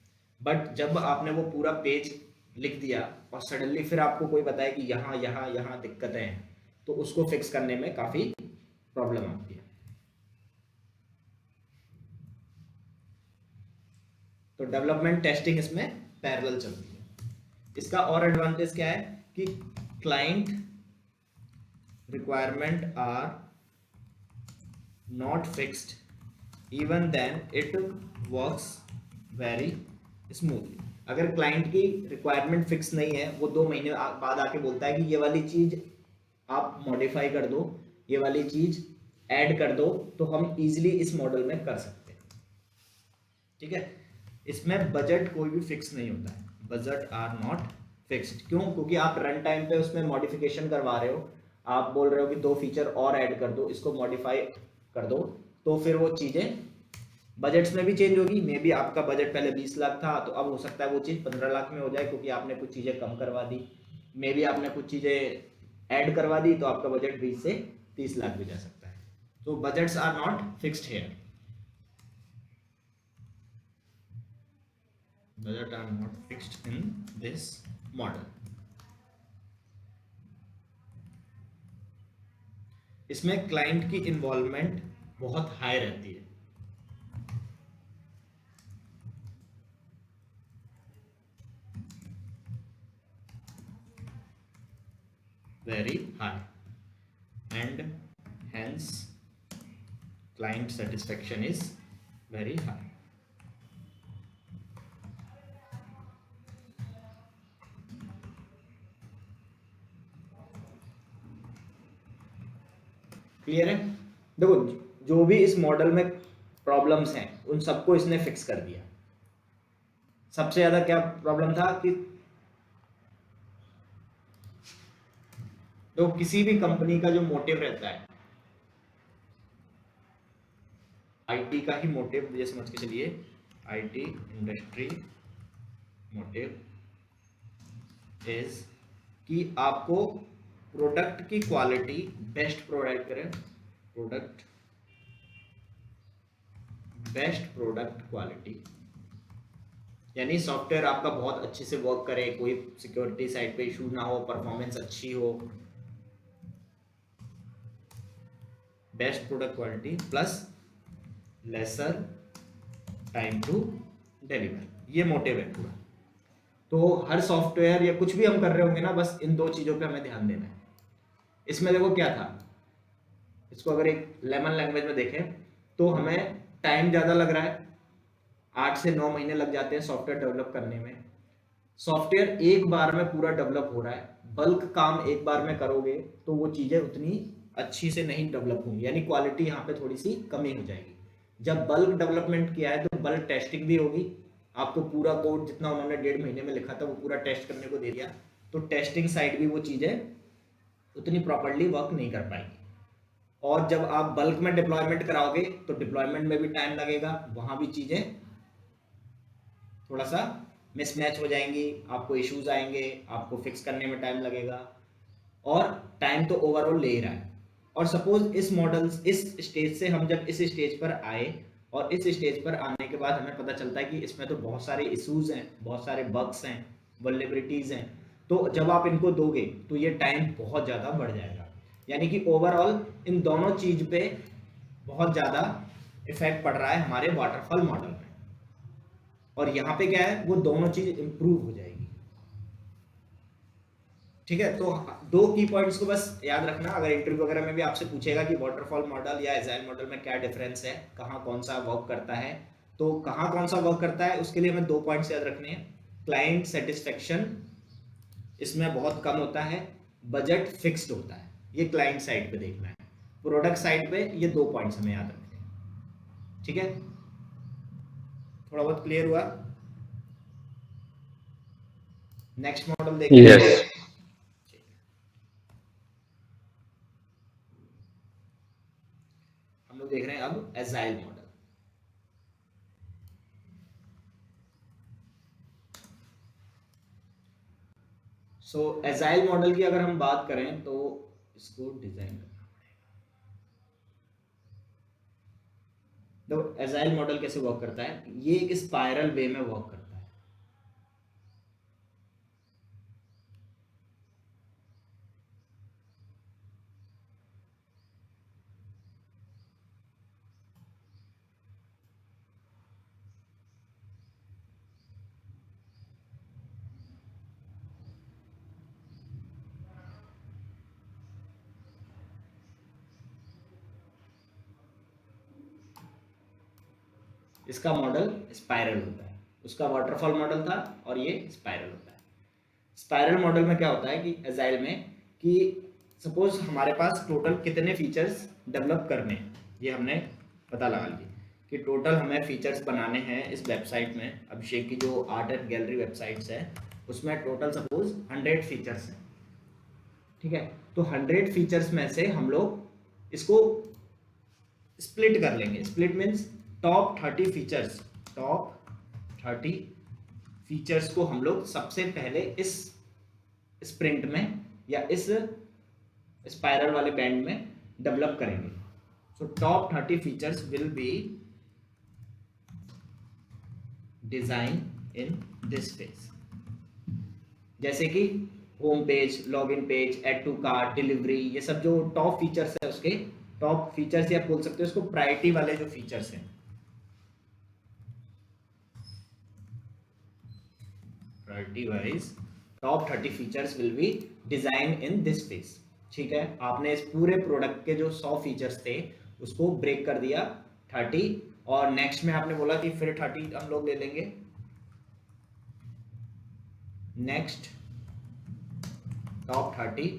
बट जब आपने वो पूरा पेज लिख दिया और सडनली फिर आपको कोई बताए कि यहाँ यहाँ यहाँ दिक्कतें हैं, तो उसको फिक्स करने में काफ़ी प्रॉब्लम आती है। तो डेवलपमेंट टेस्टिंग इसमें पैरेलल चलती है। इसका और एडवांटेज क्या है कि client requirement are not fixed even then it works very smoothly. अगर क्लाइंट की रिक्वायरमेंट फिक्स नहीं है, वो 2 महीने बाद आके बोलता है कि ये वाली चीज आप मॉडिफाई कर दो, ये वाली चीज ऐड कर दो, तो हम इजीली इस मॉडल में कर सकते हैं। ठीक है, इसमें बजट कोई भी फिक्स नहीं होता है, बजट आर नॉट फिक्स्ड। क्यों? क्योंकि आप रन टाइम पे उसमें मॉडिफिकेशन करवा रहे हो, आप बोल रहे हो कि 2 फीचर और ऐड कर दो, इसको मॉडिफाई कर दो, तो फिर वो चीज़ें बजट्स में भी चेंज होगी। मे बी आपका बजट पहले 20 लाख था, तो अब हो सकता है वो चीज़ 15 लाख में हो जाए, क्योंकि आपने कुछ चीज़ें कम करवा दी। मे बी आपने कुछ चीज़ें ऐड करवा दी, तो आपका बजट 20 से 30 लाख भी जा सकता है। तो budgets are not fixed here, budget are not fixed in this model। इसमें क्लाइंट की इन्वॉल्वमेंट बहुत हाई रहती है, very high, and hence client satisfaction is very high. Clear है? देखो, जो भी इस मॉडल में प्रॉब्लम्स हैं उन सबको इसने फिक्स कर दिया। सबसे ज्यादा क्या प्रॉब्लम था कि तो किसी भी कंपनी का जो मोटिव रहता है, आईटी का ही मोटिव ये समझ के चलिए, IT इंडस्ट्री मोटिव इज कि आपको प्रोडक्ट की क्वालिटी बेस्ट प्रोवाइड करें, बेस्ट प्रोडक्ट क्वालिटी, यानी सॉफ्टवेयर आपका बहुत अच्छे से वर्क करे, कोई सिक्योरिटी साइड पे इशू ना हो, परफॉर्मेंस अच्छी हो, best product quality plus lesser time to deliver, ये मोटिव है पूरा। तो हर सॉफ्टवेयर या कुछ भी हम कर रहे होंगे ना, बस इन दो चीजों पे हमें ध्यान देना है। इसमें देखो क्या था, इसको अगर एक लेमन लैंग्वेज में देखें तो हमें टाइम ज्यादा लग रहा है, 8 से 9 महीने लग जाते हैं सॉफ्टवेयर डेवलप करने में। सॉफ्टवेयर एक बार में पूरा डेवलप हो रहा है, बल्क काम एक बार में करोगे तो वो चीजें उतनी अच्छी से नहीं डेवलप होंगी, यानी क्वालिटी यहाँ पे थोड़ी सी कमी हो जाएगी। जब बल्क डेवलपमेंट किया है तो बल्क टेस्टिंग भी होगी, आपको पूरा कोड जितना उन्होंने 1.5 महीने में लिखा था वो पूरा टेस्ट करने को दे दिया, तो टेस्टिंग साइड भी वो चीजें उतनी प्रॉपर्ली वर्क नहीं कर पाएगी। और जब आप बल्क में डिप्लॉयमेंट कराओगे तो डिप्लॉयमेंट में भी टाइम लगेगा, वहां भी चीजें थोड़ा सा मिसमैच हो जाएंगी, आपको इश्यूज आएंगे, आपको फिक्स करने में टाइम लगेगा, और टाइम तो ओवरऑल ले ही रहा है। और सपोज इस मॉडल इस स्टेज से हम जब इस स्टेज पर आए, और इस स्टेज पर आने के बाद हमें पता चलता है कि इसमें तो बहुत सारे इश्यूज हैं, बहुत सारे बग्स हैं, वल्नरेबिलिटीज हैं, तो जब आप इनको दोगे तो ये टाइम बहुत ज़्यादा बढ़ जाएगा। यानी कि ओवरऑल इन दोनों चीज पे बहुत ज़्यादा इफेक्ट पड़ रहा है हमारे वाटरफॉल मॉडल में, और यहाँ पे क्या है, वो दोनों चीज इंप्रूव हो जाएगी। ठीक है, तो दो की पॉइंट्स को बस याद रखना, अगर इंटरव्यू वगैरह में भी आपसे पूछेगा कि वाटरफॉल मॉडल या एजाइल मॉडल में क्या डिफरेंस है, कहाँ कौन सा वर्क करता है, तो कहाँ कौन सा वर्क करता है उसके लिए हमें 2 पॉइंट्स याद रखने हैं। क्लाइंट सेटिस्फेक्शन इसमें बहुत कम होता है, बजट फिक्स्ड होता है, ये क्लाइंट साइड पे देखना है। प्रोडक्ट साइड पे ये 2 पॉइंट्स हमें याद रखने हैं। ठीक है, थोड़ा बहुत क्लियर हुआ? नेक्स्ट मॉडल देखते हैं। Yes. हम लोग देख रहे हैं अब एजाइल मॉडल। सो एजाइल मॉडल की अगर हम बात करें तो इसको डिजाइन करना पड़ेगा। तो एजाइल मॉडल कैसे वर्क करता है, ये एक स्पाइरल वे में वर्क करता है। इसका मॉडल स्पाइरल होता है, उसका वाटरफॉल मॉडल था और ये स्पाइरल होता है। स्पाइरल मॉडल में क्या होता है कि एजाइल में कि सपोज हमारे पास टोटल कितने फीचर्स डेवलप करने हैं, ये हमने पता लगा लिया कि टोटल हमें फीचर्स बनाने हैं इस वेबसाइट में, अभिषेक की जो आर्ट एंड गैलरी वेबसाइट्स है उसमें टोटल सपोज 100 फीचर्स हैं। ठीक है, तो 100 फीचर्स में से हम लोग इसको स्प्लिट कर लेंगे। Split means top 30 features, top 30 features को हम लोग सबसे पहले इस स्प्रिंट में या इस स्पाइरल वाले बैंड में डेवलप करेंगे। So top 30 features will be design in this phase, जैसे कि home page, login page, add to cart, delivery, ये सब जो टॉप फीचर्स है उसके टॉप फीचर्स, या बोल सकते हो इसको प्रायोरिटी वाले जो फीचर्स हैं, priority wise top 30 features will be design in this phase. ठीक है, आपने इस पूरे प्रोडक्ट के जो 100 फीचर्स थे उसको ब्रेक कर दिया 30, और नेक्स्ट में आपने बोला कि फिर 30 हम लोग ले लेंगे। Next top 30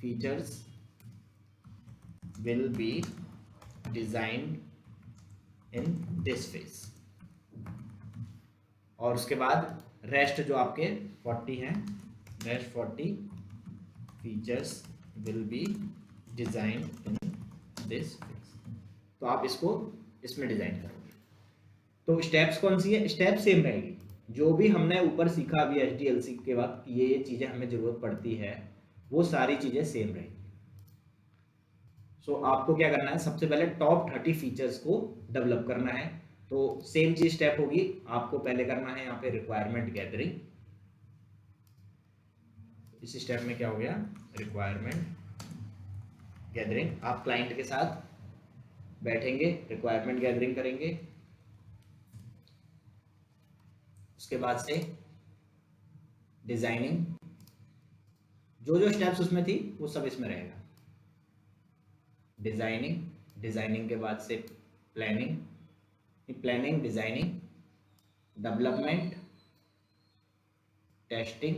features will be designed in this phase, और उसके बाद रेस्ट जो आपके 40 हैं, rest 40 features will be designed in this phase, तो आप इसको इसमें डिजाइन करोगे। तो स्टेप्स कौन सी है, स्टेप सेम रहेगी, जो भी हमने ऊपर सीखा अभी HDLC के बाद ये चीजें हमें जरूरत पड़ती है वो सारी चीजें सेम रहेगी। सो आपको क्या करना है, सबसे पहले टॉप 30 फीचर्स को डेवलप करना है। तो सेम चीज स्टेप होगी, आपको पहले करना है यहाँ पे रिक्वायरमेंट गैदरिंग। इस स्टेप में क्या हो गया, रिक्वायरमेंट गैदरिंग। आप क्लाइंट के साथ बैठेंगे, रिक्वायरमेंट गैदरिंग करेंगे, उसके बाद से डिजाइनिंग, जो जो स्टेप्स उसमें थी वो सब इसमें रहेगा। डिजाइनिंग के बाद से प्लानिंग, डिजाइनिंग, डेवलपमेंट, टेस्टिंग,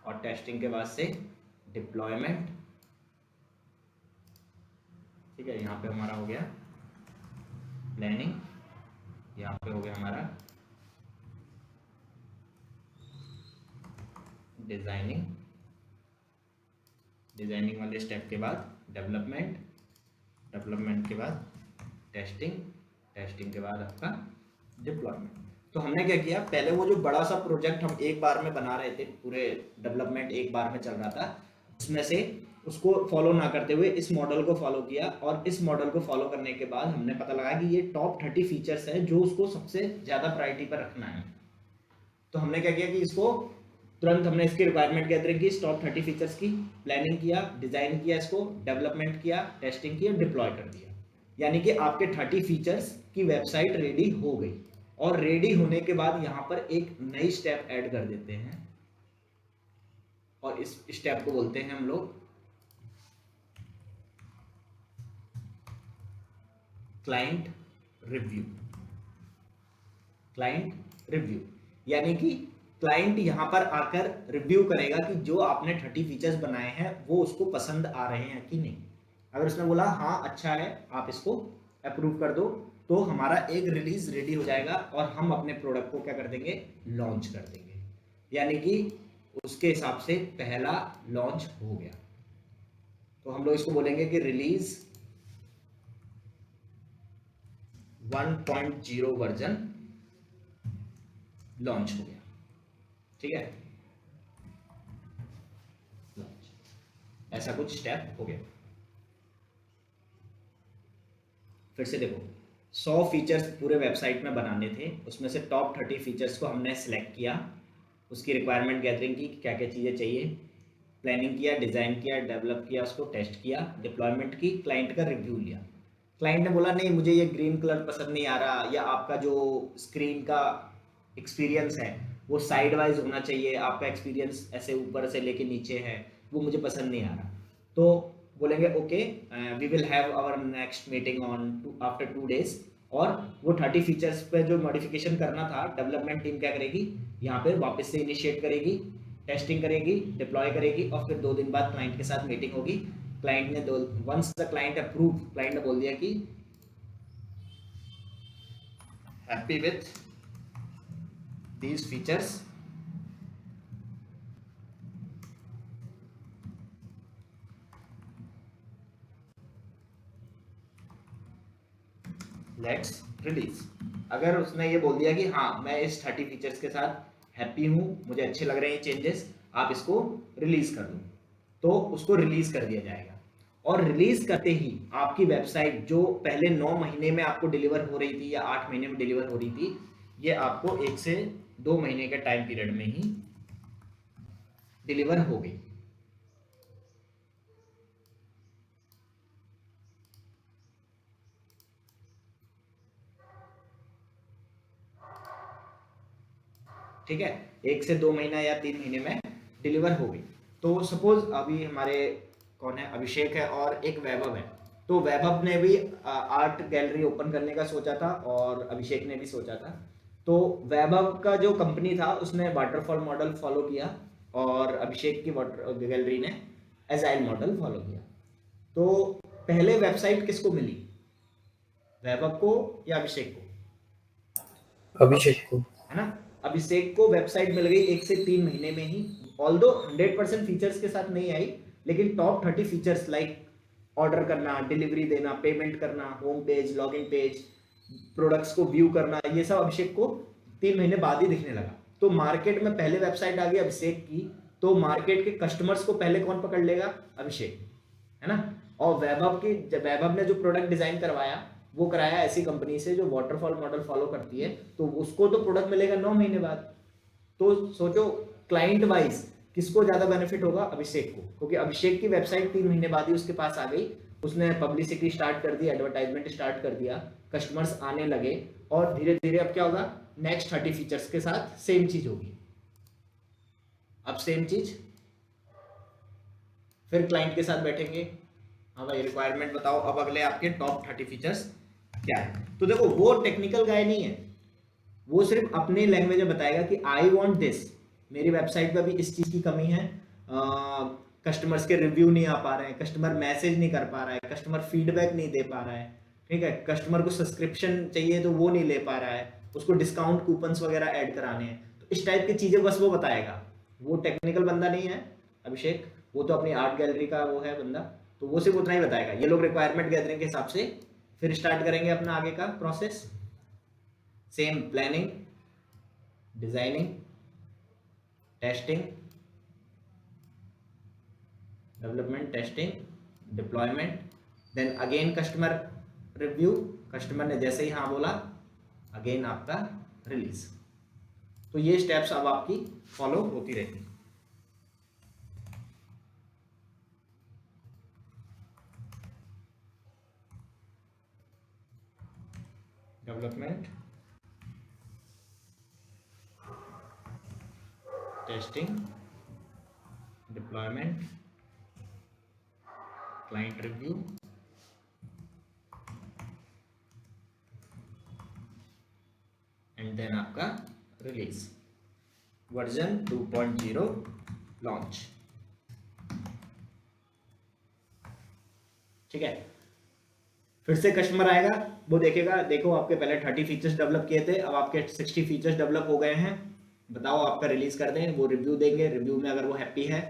और टेस्टिंग के बाद से डिप्लॉयमेंट। ठीक है, यहाँ पे हमारा हो गया प्लानिंग, यहाँ पे हो गया हमारा डिजाइनिंग वाले स्टेप के बाद डेवलपमेंट के बाद टेस्टिंग के बाद आपका डिप्लॉयमेंट। तो हमने क्या किया, पहले वो जो बड़ा सा प्रोजेक्ट हम एक बार में बना रहे थे, पूरे डेवलपमेंट एक बार में चल रहा था, उसमें से उसको फॉलो ना करते हुए इस मॉडल को फॉलो किया, और इस मॉडल को फॉलो करने के बाद हमने पता लगा कि ये टॉप 30 फीचर्स है जो उसको सबसे ज्यादा प्रायोरिटी पर रखना है। तो हमने क्या किया कि इसको तुरंत हमने इसकी रिक्वायरमेंट गैदरिंग की, टॉप 30 फीचर्स की, प्लानिंग किया, डिजाइन किया, इसको डेवलपमेंट किया, टेस्टिंग किया, डिप्लॉय कर दिया। यानी कि आपके 30 फीचर्स की वेबसाइट रेडी हो गई। और रेडी होने के बाद यहाँ पर एक नई स्टेप ऐड कर देते हैं, और इस स्टेप को बोलते हैं हम लोग क्लाइंट रिव्यू। यानी कि क्लाइंट यहां पर आकर रिव्यू करेगा कि जो आपने 30 फीचर्स बनाए हैं वो उसको पसंद आ रहे हैं कि नहीं। अगर उसने बोला हाँ अच्छा है, आप इसको अप्रूव कर दो, तो हमारा एक रिलीज रेडी हो जाएगा और हम अपने प्रोडक्ट को क्या कर देंगे, लॉन्च कर देंगे। यानी कि उसके हिसाब से पहला लॉन्च हो गया। तो हम लोग इसको बोलेंगे कि रिलीज 1.0 वर्जन लॉन्च हो गया। ठीक है, ऐसा कुछ स्टेप हो गया। फिर से देखो, 100 फीचर्स पूरे वेबसाइट में बनाने थे, उसमें से टॉप 30 फीचर्स को हमने सिलेक्ट किया, उसकी रिक्वायरमेंट गैदरिंग की, क्या क्या चीज़ें चाहिए, प्लानिंग किया, डिज़ाइन किया, डेवलप किया, उसको टेस्ट किया, डिप्लॉयमेंट की, क्लाइंट का रिव्यू लिया। क्लाइंट ने बोला नहीं मुझे ये ग्रीन कलर पसंद नहीं आ रहा, या आपका जो स्क्रीन का एक्सपीरियंस है वो साइड वाइज होना चाहिए, आपका एक्सपीरियंस ऐसे ऊपर से लेके नीचे है, वो मुझे पसंद नहीं आ रहा। तो बोलेंगे okay, we will have our next meeting on after 2 days। और वो 30 फीचर्स पे जो मॉडिफिकेशन करना था, डेवलपमेंट टीम क्या करेगी, यहाँ पे वापस से इनिशिएट करेगी, टेस्टिंग करेगी, डिप्लॉय करेगी, और फिर 2 दिन बाद क्लाइंट के साथ मीटिंग होगी। क्लाइंट ने once the client approve, client ने बोल दिया कि happy with these features, let's release. अगर उसने ये बोल दिया कि हाँ मैं इस 30 फीचर्स के साथ हैप्पी हूँ, मुझे अच्छे लग रहे हैं चेंजेस, आप इसको रिलीज कर दो, तो उसको रिलीज कर दिया जाएगा। और रिलीज करते ही आपकी वेबसाइट जो पहले 9 महीने में आपको डिलीवर हो रही थी या 8 महीने में डिलीवर हो रही थी, ये आपको 1 से 2 महीने के टाइम पीरियड में ही डिलीवर हो गई। ठीक है, 1 से 2 महीना या 3 महीने में डिलीवर हो गई। तो सपोज अभी हमारे कौन है, अभिषेक है और एक वैभव है। तो वैभव ने भी आर्ट गैलरी ओपन करने का सोचा था और अभिषेक ने भी सोचा था। तो वैभव का जो कंपनी था उसने वाटरफॉल मॉडल फॉलो किया और अभिषेक की वाटर गैलरी ने एजाइल मॉडल फॉलो किया। तो पहले वेबसाइट किसको मिली, वैभव को या अभिषेक को? अभिषेक को, है ना। अभिषेक को वेबसाइट मिल गई 1 से 3 महीने में ही, ऑल्दो 100% फीचर्स के साथ नहीं आई, लेकिन टॉप 30 फीचर्स लाइक ऑर्डर करना, डिलीवरी देना, पेमेंट करना, home page, login page, products को व्यू करना, ये सब अभिषेक को 3 महीने बाद ही दिखने लगा। तो मार्केट में पहले वेबसाइट आ गई अभिषेक की, तो मार्केट के कस्टमर्स को पहले कौन पकड़ लेगा? अभिषेक, है ना। और वैभव ने जो प्रोडक्ट डिजाइन करवाया वो कराया ऐसी कंपनी से जो वाटरफॉल मॉडल फॉलो करती है, तो उसको तो प्रोडक्ट मिलेगा 9 महीने बाद। तो सोचो क्लाइंट वाइज किसको ज्यादा बेनिफिट होगा? अभिषेक को, क्योंकि अभिषेक की वेबसाइट 3 महीने बाद ही उसके पास आ गई, उसने पब्लिसिटी स्टार्ट कर दी, एडवर्टाइजमेंट स्टार्ट कर दिया, कस्टमर्स आने लगे, और धीरे धीरे अब क्या होगा? नेक्स्ट 30 फीचर्स के साथ सेम चीज होगी। अब सेम चीज फिर क्लाइंट के साथ बैठेंगे, हाँ भाई रिक्वायरमेंट बताओ, अब अगले आपके टॉप 30 फीचर्स क्या है। तो देखो वो टेक्निकल गाय नहीं है, वो सिर्फ अपने लैंग्वेज में बताएगा कि आई वांट दिस, मेरी वेबसाइट पे भी इस चीज की कमी है, कस्टमर्स के रिव्यू नहीं आ पा रहे हैं, कस्टमर मैसेज नहीं कर पा रहा है, कस्टमर फीडबैक नहीं दे पा रहा है, ठीक है, कस्टमर को सब्सक्रिप्शन चाहिए तो वो नहीं ले पा रहा है, उसको डिस्काउंट कूपन्स वगैरह ऐड कराने हैं। तो इस टाइप की चीजें बस वो बताएगा, वो टेक्निकल बंदा नहीं है अभिषेक, वो तो अपनी आर्ट गैलरी का वो है बंदा, तो वो सिर्फ उतना ही बताएगा। ये लोग रिक्वायरमेंट गैदरिंग के हिसाब से फिर स्टार्ट करेंगे अपना आगे का process, same planning, designing, testing, development, testing, deployment, then again customer review, customer ने जैसे ही हाँ बोला अगेन आपका रिलीज। तो ये स्टेप्स अब आपकी फॉलो होती रहेगी। Development, testing, deployment, client review, and then आपका रिलीज, वर्जन 2.0 लॉन्च। ठीक है, फिर से कस्टमर आएगा, वो देखेगा, देखो आपके पहले 30 फीचर्स डेवलप किए थे, अब आपके 60 फीचर्स डेवलप हो गए हैं, बताओ आपका रिलीज कर दें। वो रिव्यू देंगे, रिव्यू में अगर वो हैप्पी है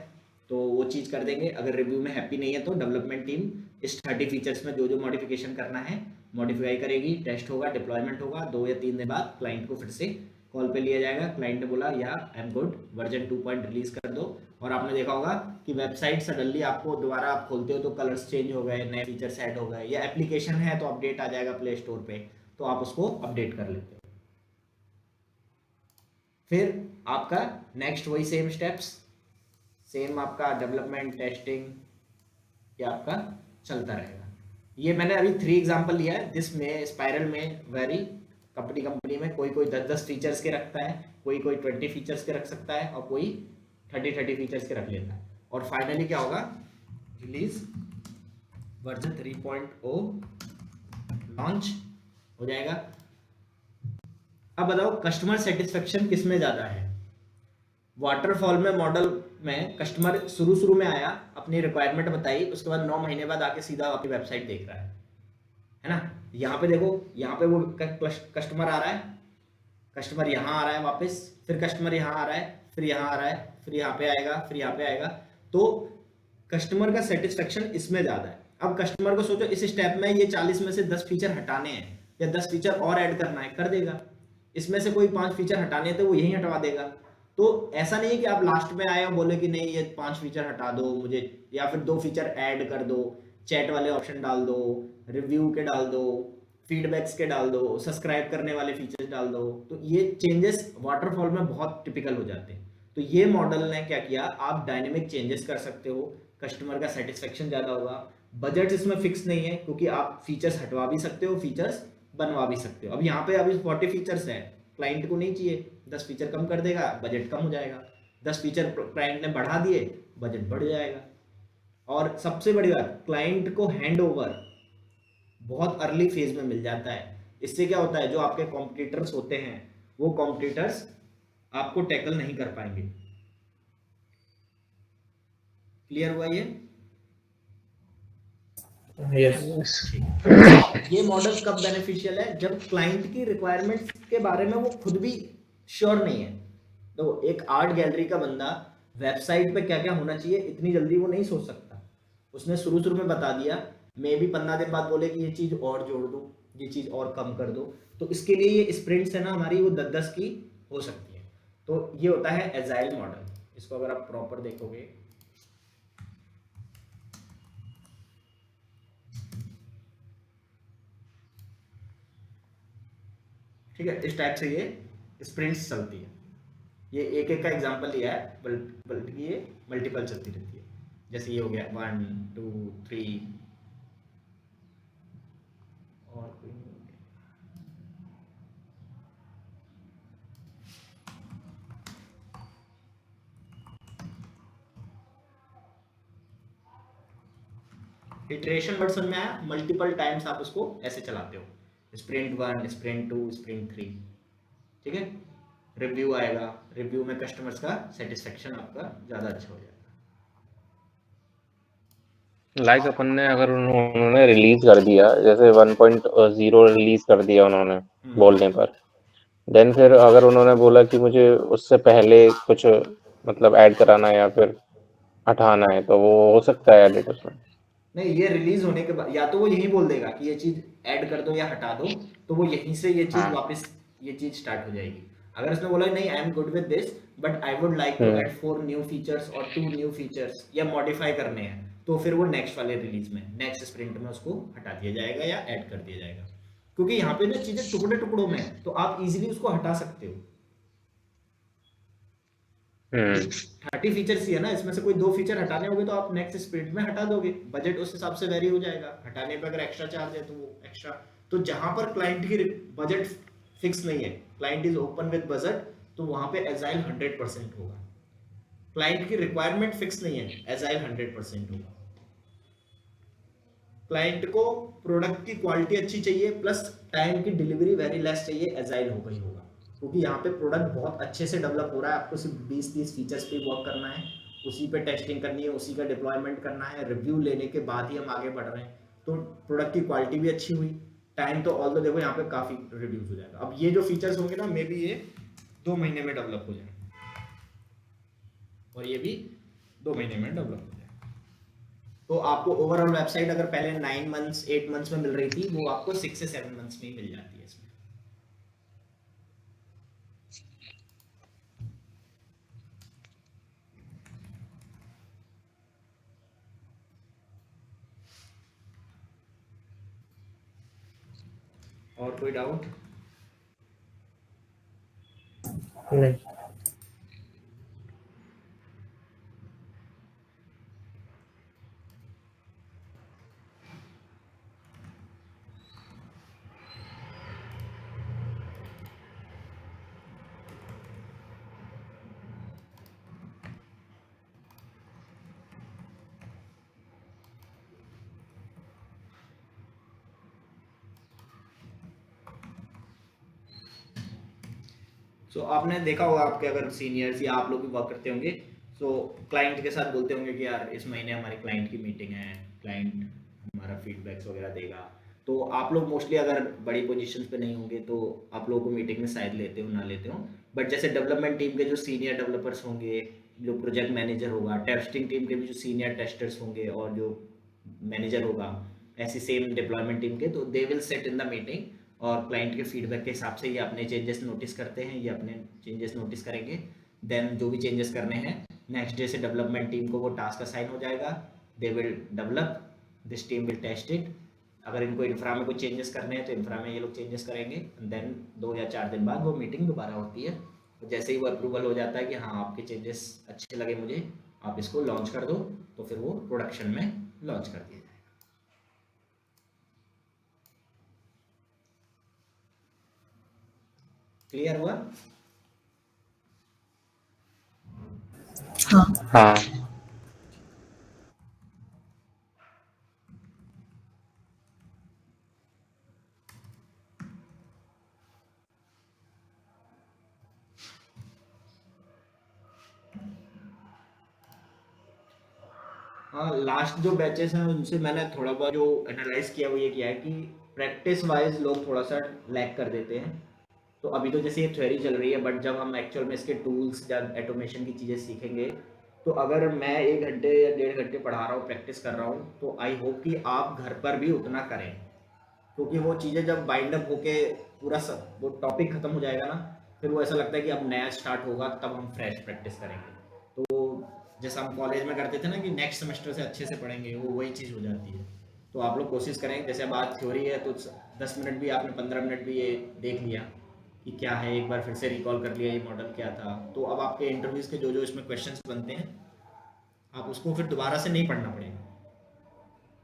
तो वो चीज़ कर देंगे, अगर रिव्यू में हैप्पी नहीं है तो डेवलपमेंट टीम इस 30 फीचर्स में जो जो मॉडिफिकेशन करना है मॉडिफाई करेगी, टेस्ट होगा, डिप्लॉयमेंट होगा, 2 या 3 दिन बाद क्लाइंट को फिर से कॉल पे लिया जाएगा, क्लाइंट ने बोला या आई एम गुड, वर्जन 2 रिलीज कर दो। और आपने देखा होगा कि वेबसाइट सडनली आपको दोबारा आप खोलते हो तो कलर्स चेंज हो गए, नए फीचर्स ऐड हो गए, या एप्लीकेशन है तो अपडेट आ जाएगा प्ले स्टोर पे, तो आप उसको अपडेट कर लेते हो। फिर आपका नेक्स्ट वही सेम स्टेप्स, सेम आपका डेवलपमेंट, टेस्टिंग, ये आपका चलता रहेगा। ये मैंने अभी 3 एग्जांपल लिया है, जिसमें स्पाइरल में वेरी कंपनी में कोई 10 फीचर्स के रखता है, कोई 20 फीचर्स के रख सकता है, और कोई 30 फीचर्स के रख लेता है। और फाइनली क्या होगा? रिलीज वर्जन 3.0 लॉन्च हो जाएगा। अब बताओ कस्टमर सेटिस्फेक्शन किस में ज्यादा है? वाटरफॉल में मॉडल में कस्टमर शुरू में आया, अपनी रिक्वायरमेंट बताई, उसके बाद 9 महीने बाद आके सीधा आपकी वेबसाइट देख रहा है ना। यहाँ पे देखो, यहाँ पे वो कस्टमर आ रहा है, कस्टमर यहाँ आ रहा है वापस, फिर कस्टमर यहाँ आ रहा है, फिर यहाँ आ रहा है, फिर यहाँ पे आएगा, फिर यहाँ पे आएगा। तो कस्टमर का सेटिस्फेक्शन इसमें ज्यादा है। अब कस्टमर को सोचो इस स्टेप में ये 40 में से 10 फीचर हटाने हैं या 10 फीचर और ऐड करना है, कर देगा। इसमें से कोई 5 फीचर हटाने थे वो यही हटवा देगा। तो ऐसा नहीं है कि आप लास्ट में आए और बोले कि नहीं ये 5 फीचर हटा दो मुझे, या फिर 2 फीचर ऐड कर दो, चैट वाले ऑप्शन डाल दो, रिव्यू के डाल दो, फीडबैक्स के डाल दो, सब्सक्राइब करने वाले फीचर्स डाल दो। तो ये चेंजेस वाटरफॉल में बहुत टिपिकल हो जाते हैं। तो ये मॉडल ने क्या किया, आप डायनेमिक चेंजेस कर सकते हो, कस्टमर का सेटिस्फेक्शन ज्यादा होगा। बजट इसमें फिक्स नहीं है, क्योंकि आप फीचर्स हटवा भी सकते हो, फीचर्स बनवा भी सकते हो। अब यहाँ पे अभी 40 फीचर्स है, क्लाइंट को नहीं चाहिए, 10 फीचर कम कर देगा, बजट कम हो जाएगा। 10 फीचर क्लाइंट ने बढ़ा दिए, बजट बढ़ जाएगा। और सबसे बड़ी बात, क्लाइंट को हैंड ओवर बहुत अर्ली फेज में मिल जाता है। इससे क्या होता है, जो आपके कॉम्पिटिटर्स होते हैं वो कॉम्पिटिटर्स आपको टैकल नहीं कर पाएंगे। क्लियर हुआ ये? Yes. ये मॉडल कब बेनिफिशियल है? जब क्लाइंट की रिक्वायरमेंट के बारे में वो खुद भी श्योर नहीं है। तो एक आर्ट गैलरी का बंदा वेबसाइट पे क्या क्या होना चाहिए इतनी जल्दी वो नहीं सोच सकता। उसने शुरू में बता दिया, मे भी 15 दिन बाद बोले कि ये चीज और जोड़ दूं, ये चीज़ और कम कर दो। तो इसके लिए ये स्प्रिंट्स है ना हमारी, वो 10-10 की हो सकती है। तो ये होता है एजाइल मॉडल। इसको अगर आप प्रॉपर देखोगे, ठीक है, इस टाइप से ये स्प्रिंट्स चलती है। ये एक एक का एग्जांपल लिया है, बल्कि ये मल्टीपल चलती रहती है। जैसे ये हो गया 1 2 3 और कोई नहीं हो गया। इटरेशन वर्ड समझ में आया? मल्टीपल टाइम्स आप उसको ऐसे चलाते हो, स्प्रिंट 1 स्प्रिंट 2 स्प्रिंट 3, ठीक है। रिव्यू आएगा, रिव्यू में कस्टमर्स का सेटिस्फेक्शन आपका ज़्यादा अच्छा हो जाएगा। लाइक अपन ने अगर उन्होंने रिलीज कर दिया, जैसे 1.0 रिलीज कर दिया उन्होंने बोलने पर, देन फिर अगर उन्होंने बोला कि मुझे उससे पहले कुछ मतलब ऐड कराना है या फिर हटाना है, तो वो हो सकता है एडिट उसमें? नहीं, ये रिलीज होने के बाद या तो वो यही बोल देगा कि ये चीज ऐड कर दो या हटा दो, तो वो यहीं से ये चीज हाँ। वापस ये चीज स्टार्ट हो जाएगी। अगर उसने बोला नहीं I am good with this but I would like to add 4 new features और 2 न्यू फीचर्स या मॉडिफाई करने हैं, तो फिर वो नेक्स्ट वाले रिलीज में, नेक्स्ट स्प्रिंट में उसको हटा दिया जाएगा या ऐड कर दिया जाएगा। क्योंकि यहाँ पे ना चीजें टुकड़े टुकड़ों में है, तो आप इजीली उसको हटा सकते हो। 30 फीचर्स ही है ना, इसमें से कोई 2 फीचर हटाने होंगे तो आप नेक्स्ट स्प्रिंट में हटा दोगे, बजट उस हिसाब से वेरी हो जाएगा। हटाने पे अगर एक्स्ट्रा चार्ज है तो वो एक्स्ट्रा। तो जहां पर क्लाइंट की बजट फिक्स नहीं है, client is open with budget, तो वहां पे एजाइल 100% होगा। क्लाइंट की रिक्वायरमेंट फिक्स नहीं है, एजाइल 100% होगा। क्लाइंट को प्रोडक्ट की क्वालिटी अच्छी चाहिए प्लस टाइम की डिलीवरी वेरी लेस चाहिए, एजाइल होगा ही होगा। क्योंकि यहाँ पे प्रोडक्ट बहुत अच्छे से डेवलप हो रहा है, आपको सिर्फ 20-30 फीचर्स पे वर्क करना है, उसी पे टेस्टिंग करनी है, उसी का डिप्लॉयमेंट करना है, रिव्यू लेने के बाद ही हम आगे बढ़ रहे हैं। तो प्रोडक्ट की क्वालिटी भी अच्छी हुई, टाइम तो ऑल दो देखो यहाँ पे काफ़ी रिड्यूस हो जाएगा। अब ये जो फीचर्स होंगे ना, मे बी ये 2 महीने में डेवलप हो जाए, और ये भी 2 महीने में डेवलप हो जाए। तो आपको ओवरऑल वेबसाइट अगर पहले 9 मंथ्स 8 मंथ्स में मिल रही थी, वो आपको 6 से 7 मंथ्स में ही मिल जाती है इसमें। और कोई डाउट? नहीं। सो आपने देखा होगा, आपके अगर सीनियर्स या आप लोग भी वर्क करते होंगे, सो क्लाइंट के साथ बोलते होंगे कि यार इस महीने हमारी क्लाइंट की मीटिंग है, क्लाइंट हमारा फीडबैक्स वगैरह देगा। तो आप लोग मोस्टली अगर बड़ी पोजीशंस पे नहीं होंगे तो आप लोगों को मीटिंग में शायद लेते हो ना लेते हो, बट जैसे डेवलपमेंट टीम के जो सीनियर डेवलपर्स होंगे, जो प्रोजेक्ट मैनेजर होगा, टेस्टिंग टीम के भी जो सीनियर टेस्टर्स होंगे और जो मैनेजर होगा, ऐसी सेम डिप्लॉयमेंट टीम के, तो they will set in the meeting और क्लाइंट के फीडबैक के हिसाब से ये अपने चेंजेस नोटिस करते हैं, ये अपने चेंजेस नोटिस करेंगे। देन जो भी चेंजेस करने हैं नेक्स्ट डे से डेवलपमेंट टीम को वो टास्क असाइन हो जाएगा, they will develop, this team will test it. अगर इनको इंफ्रा में कोई चेंजेस करने हैं तो इंफ्रा में ये लोग चेंजेस करेंगे। देन 2 या 4 दिन बाद वो मीटिंग दोबारा होती है, तो जैसे ही वो अप्रूवल हो जाता है कि हाँ आपके चेंजेस अच्छे लगे मुझे, आप इसको लॉन्च कर दो, तो फिर वो प्रोडक्शन में लॉन्च कर दिया जाएगा। क्लियर हुआ? हाँ। हाँ, लास्ट जो बैचेस हैं उनसे मैंने थोड़ा बहुत जो एनालाइज किया वो ये किया है कि प्रैक्टिस वाइज लोग थोड़ा सा लैग कर देते हैं। तो अभी तो जैसे ये थ्योरी चल रही है, बट जब हम एक्चुअल में इसके टूल्स या ऑटोमेशन की चीज़ें सीखेंगे, तो अगर मैं 1 घंटे या 1.5 घंटे पढ़ा रहा हूँ, प्रैक्टिस कर रहा हूँ, तो आई होप कि आप घर पर भी उतना करें। क्योंकि वो चीज़ें जब बाइंड अप होके पूरा सब वो टॉपिक खत्म हो जाएगा ना, फिर वो ऐसा लगता है कि अब नया स्टार्ट होगा, तब हम फ्रेश प्रैक्टिस करेंगे। तो जैसा हम कॉलेज में करते थे ना कि नेक्स्ट सेमेस्टर से अच्छे से पढ़ेंगे, वो वही चीज़ हो जाती है। तो आप लोग कोशिश करें, जैसे अब आज थ्योरी है तो 10 मिनट भी आपने 15 मिनट भी ये देख लिया कि क्या है, एक बार फिर से रिकॉल कर लिया ये मॉडल क्या था, तो अब आपके इंटरव्यूज़ के जो जो इसमें क्वेश्चंस बनते हैं आप उसको फिर दोबारा से नहीं पढ़ना पड़ेगा।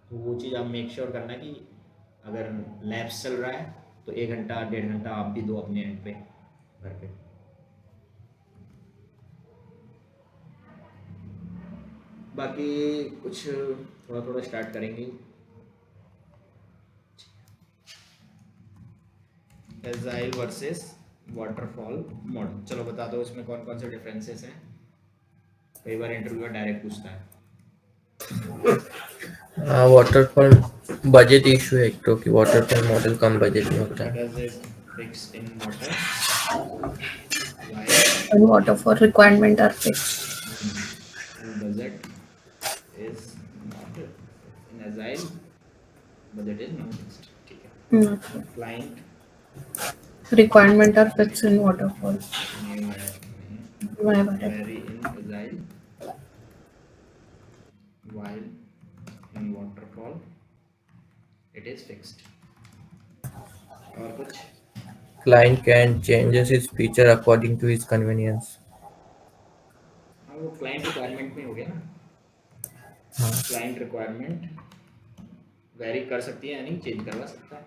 तो वो चीज़ आप मेक श्योर करना कि अगर लैब्स चल रहा है तो 1 घंटा 1.5 घंटा आप भी दो अपने एंड पे घर पे। बाकी कुछ थोड़ा थोड़ा स्टार्ट करेंगे। एजाइल वर्सेस वाटरफॉल मॉडल, चलो बता दो इसमें कौन कौन से डिफरेंसेस हैं। कई बार इंटरव्यूअर डायरेक्ट पूछता है। वाटरफॉल बजट इशू है एक तो, कि वाटरफॉल मॉडल कम बजट में होता है। Fixed in water And waterfall requirement are fixed. budget is not in agile, budget is not fixed, ठीक है। Client Requirement are fixed in waterfall. vary in agile while in waterfall it is fixed। और कुछ Client can changes his feature according to his convenience. हाँ, वो client requirement में हो गया ना। क्लाइंट रिक्वायरमेंट वेरी कर सकती है यानी चेंज करवा सकता है।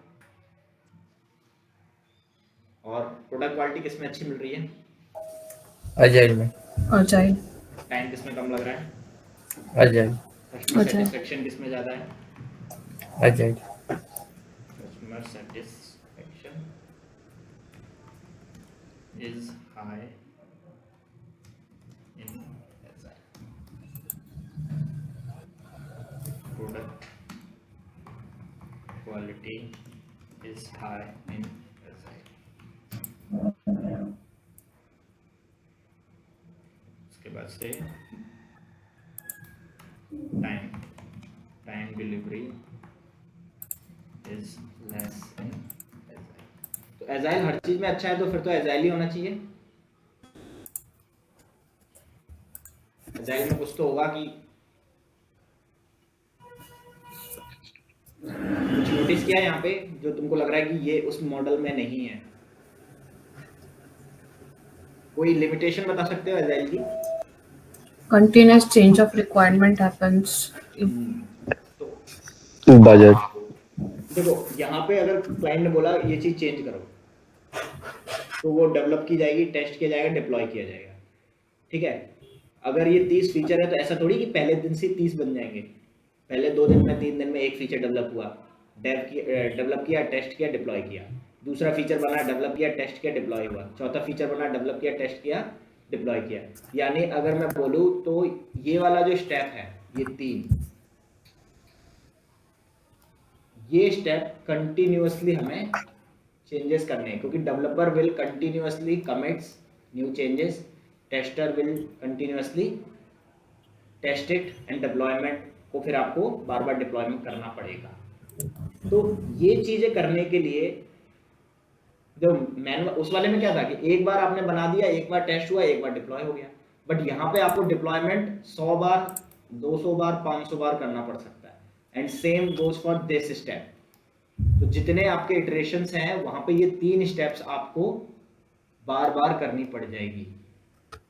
और प्रोडक्ट क्वालिटी किसमें अच्छी मिल रही है? Agile में। Agile. टाइम किसमें कम लग रहा है? Agile। कस्टमर अच्छा। सेटिस्फेक्शन किसमें ज़्यादा है? Agile। Customer satisfaction is high in agile. Product quality is high in agile. उसके बाद से time delivery is less in agile. तो एजाइल हर चीज में अच्छा है, तो फिर तो एजाइल ही होना चाहिए। एजाइल में कुछ तो होगा कि कुछ नोटिस किया यहाँ पे जो तुमको लग रहा है कि ये उस मॉडल में नहीं है? कोई लिमिटेशन बता सकते हो एजाइल की? Continuous change of requirement happens. तो बजट देखो यहाँ पे अगर क्लाइंट ने बोला ये चीज चेंज करो, तो वो डेवलप की जाएगी, टेस्ट किया जाएगा, डिप्लॉय किया जाएगा, ठीक है। अगर ये 30 फीचर है तो ऐसा थोड़ी कि पहले दिन से 30 बन जाएंगे। पहले 2 दिन में 3 दिन में एक फीचर डेवलप हुआ, डेवलप किया, टेस्ट किया, डिप्लॉय किया। दूसरा फीचर बना, डेवलप किया, टेस्ट किया, डिप्लॉय हुआ। चौथा फीचर बना, डेवलप किया, टेस्ट किया, डिप्लॉय किया। यानी अगर मैं बोलूँ तो ये वाला जो स्टेप है, ये 3, ये स्टेप कंटिन्यूअसली हमें चेंजेस करने हैं, क्योंकि developer will continuously commits new changes, tester will continuously test it and deployment को फिर आपको बार बार डिप्लॉयमेंट करना पड़ेगा। तो ये चीजें करने के लिए जो मैनुअल उस वाले में क्या था कि एक बार आपने बना दिया, एक बार टेस्ट हुआ, एक बार डिप्लॉय हो गया। बट यहाँ पे आपको डिप्लॉयमेंट 100 बार, 200 बार, 500 बार करना पड़ सकता है। And same goes for this step. तो जितने आपके इटरेशंस हैं वहां पे ये 3 स्टेप्स आपको बार बार करनी पड़ जाएगी।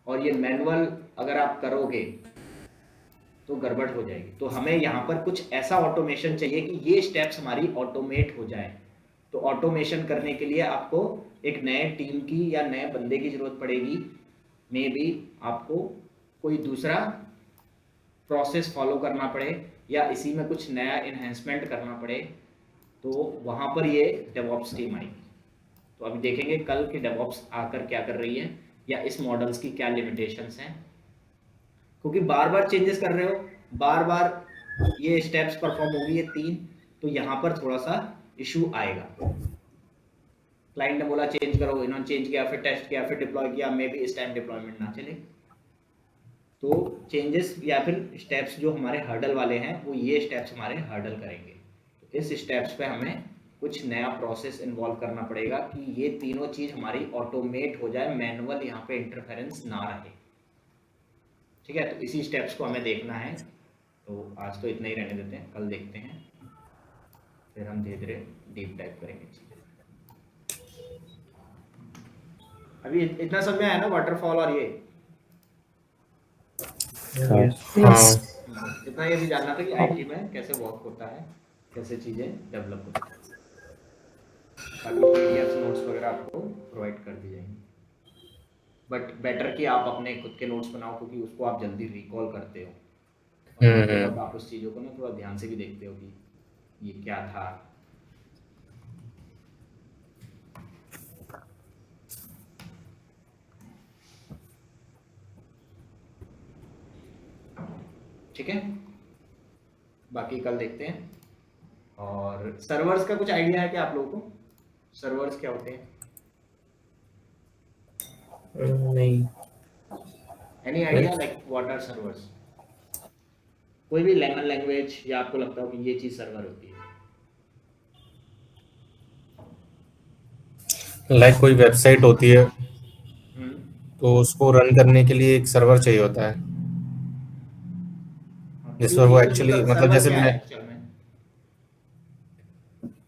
और ये मैनुअल अगर आप करोगे तो गड़बड़ हो जाएगी। तो हमें यहाँ पर कुछ ऐसा ऑटोमेशन चाहिए कि ये स्टेप्स हमारी ऑटोमेट हो जाए। तो ऑटोमेशन करने के लिए आपको एक नए टीम की या नए बंदे की जरूरत पड़ेगी। मे बी आपको कोई दूसरा प्रोसेस फॉलो करना पड़े या इसी में कुछ नया इन्हेंसमेंट करना पड़े, तो वहाँ पर ये डेवऑप्स टीम आएगी। तो अभी देखेंगे कल कि डेवऑप्स आकर क्या कर रही है या इस मॉडल्स की क्या लिमिटेशंस हैं। क्योंकि बार बार चेंजेस कर रहे हो, बार बार ये स्टेप्स परफॉर्म होगी ये 3, तो यहाँ पर थोड़ा सा इशू आएगा। क्लाइंट ने बोला चेंज करो, इन्होंने चेंज किया, फिर टेस्ट किया, फिर डिप्लॉय किया, मे बी इस टाइम डिप्लॉयमेंट ना चले। तो चेंजेस या फिर स्टेप्स जो हमारे हर्डल वाले हैं वो ये स्टेप्स हमारे हर्डल करेंगे। तो इस स्टेप्स पे हमें कुछ नया प्रोसेस इन्वॉल्व करना पड़ेगा कि ये तीनों चीज़ हमारी ऑटोमेट हो जाए, मैनुअल यहाँ पे इंटरफेरेंस ना रहे। ठीक है, तो इसी स्टेप्स को हमें देखना है। तो आज तो इतना ही रहने देते हैं, कल देखते हैं, फिर हम धीरे धीरे डीप डाइव करेंगे चीज़ें। अभी इतना समझ में आया ना वाटरफॉल और ये? हाँ इतना ये भी जानना था कि आईटी में कैसे वर्क होता है, कैसे चीज़ें डेवलप होती हैं। बाकी पीडीएफ नोट्स वगैरह आपको प्रोवाइड कर दी जाएंगी, बट बेटर कि आप अपने खुद के नोट्स बनाओ, क्योंकि उसको आप जल्दी रिकॉल करते हो और पढ़ते वक्त आप उस चीज़ों को ना थोड़ा ध्यान से भी देखते हो कि ये क्या था। ठीक है, बाकी कल देखते हैं। और सर्वर्स का कुछ आइडिया है क्या आप लोगों को? सर्वर्स क्या होते हैं? नहीं। Any idea like what are servers? कोई भी लैंग्वेज या आपको लगता हो कि ये चीज़ सर्वर होती है? लाइक कोई वेबसाइट होती है तो उसको रन करने के लिए एक सर्वर चाहिए होता है, जिस पर वो एक्चुअली मतलब जैसे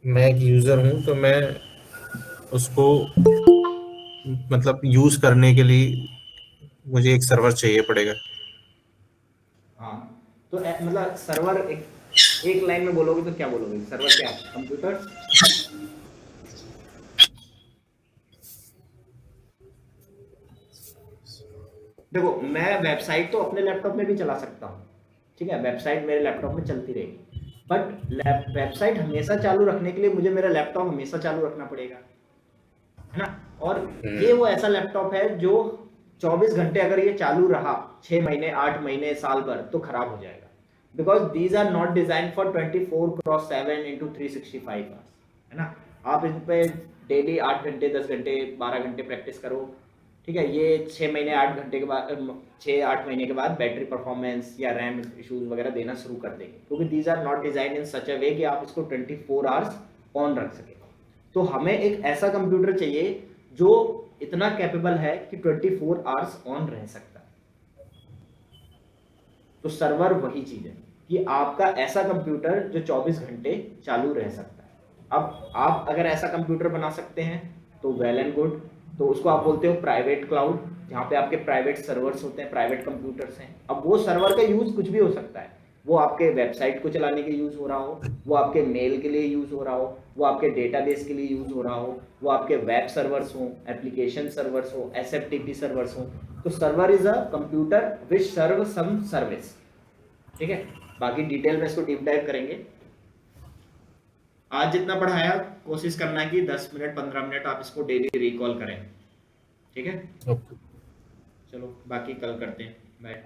मैं एक यूज़र हूँ तो मैं उसको मतलब यूज़ करने के लिए मुझे एक सर्वर चाहिए पड़ेगा। हाँ, तो मतलब सर्वर एक लाइन में बोलोगे तो क्या बोलोगे? सर्वर क्या है? कंप्यूटर? देखो, मैं वेबसाइट तो अपने लैपटॉप में भी चला सकता हूँ, ठीक है, वेबसाइट मेरे लैपटॉप में चलती रहेगी, बट वेबसाइट हमेशा चालू रखने के लिए मुझे मेरा लैपटॉप हमेशा चालू रखना पड़ेगा, है ना? और ये वो ऐसा लैपटॉप है जो 24 घंटे अगर ये चालू रहा 6 महीने 8 महीने साल भर तो खराब हो जाएगा, because these are not design for 24/7 into 365 hours, है ना? आप इन पे डेली 8 घंटे 10 घंटे 12 घंटे प्रैक्टिस करो, ठीक है, ये 6 महीने 8 घंटे के बाद 6-8 महीने के बाद बैटरी परफॉर्मेंस या रैम इश्यूज वगैरह देना शुरू कर देंगे, क्योंकि these are not design in such a way कि आप इसको 24 आवर्स ऑन रख सके। तो हमें एक ऐसा कंप्यूटर चाहिए जो इतना कैपेबल है कि 24 आवर्स ऑन रह सकता है। तो सर्वर वही चीज है कि आपका ऐसा कंप्यूटर जो 24 घंटे चालू रह सकता है। अब आप अगर ऐसा कंप्यूटर बना सकते हैं तो वेल एंड गुड, तो उसको आप बोलते हो प्राइवेट क्लाउड, जहाँ पे आपके प्राइवेट सर्वर्स होते हैं, प्राइवेट कंप्यूटर्स हैं। अब वो सर्वर का यूज कुछ भी हो सकता है, वो आपके वेबसाइट को चलाने के यूज हो रहा हो, वो आपके मेल के लिए यूज हो रहा हो, वो आपके डेटाबेस के लिए यूज हो रहा हो, वो आपके वेब सर्वर्स हो, एप्लीकेशन सर्वर्स हो, एसएफटीपी सर्वर्स हो। तो server is a computer which serve some service, ठीक है। बाकी डिटेल में इसको डीप डाइव करेंगे। आज जितना पढ़ाया कोशिश करना है कि 10 मिनट 15 मिनट आप इसको डेली रिकॉल करें, ठीक है। ओके। चलो बाकी कल करते हैं, बाय।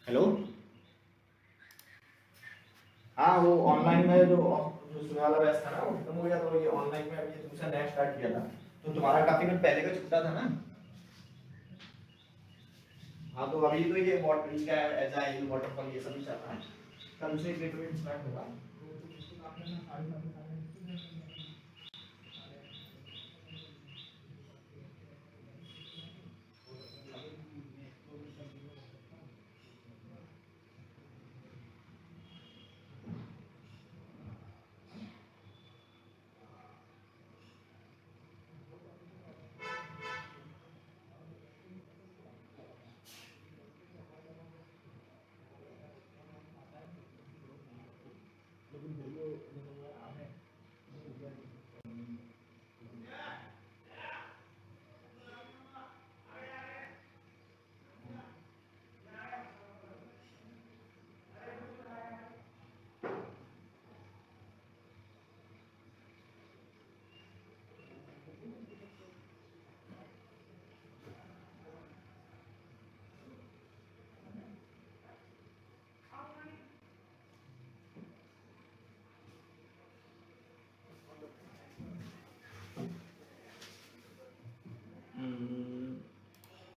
हेलो, हाँ वो ऑनलाइन में जो सुबह वाला बैच था ना वो खत्म हो गया, तो ये ऑनलाइन में अभी दूसरा नया स्टार्ट किया था। तो तुम्हारा काफी दिन पहले का छूटा था ना? हाँ, तो अभी तो ये वाटर का एजाइल वाटरफॉल ये सब ही चल रहा है। कल से ट्रीटमेंट स्टार्ट होगा, तो इसको काम करना साढ़े 7 लेकिन वीडियो हम्म,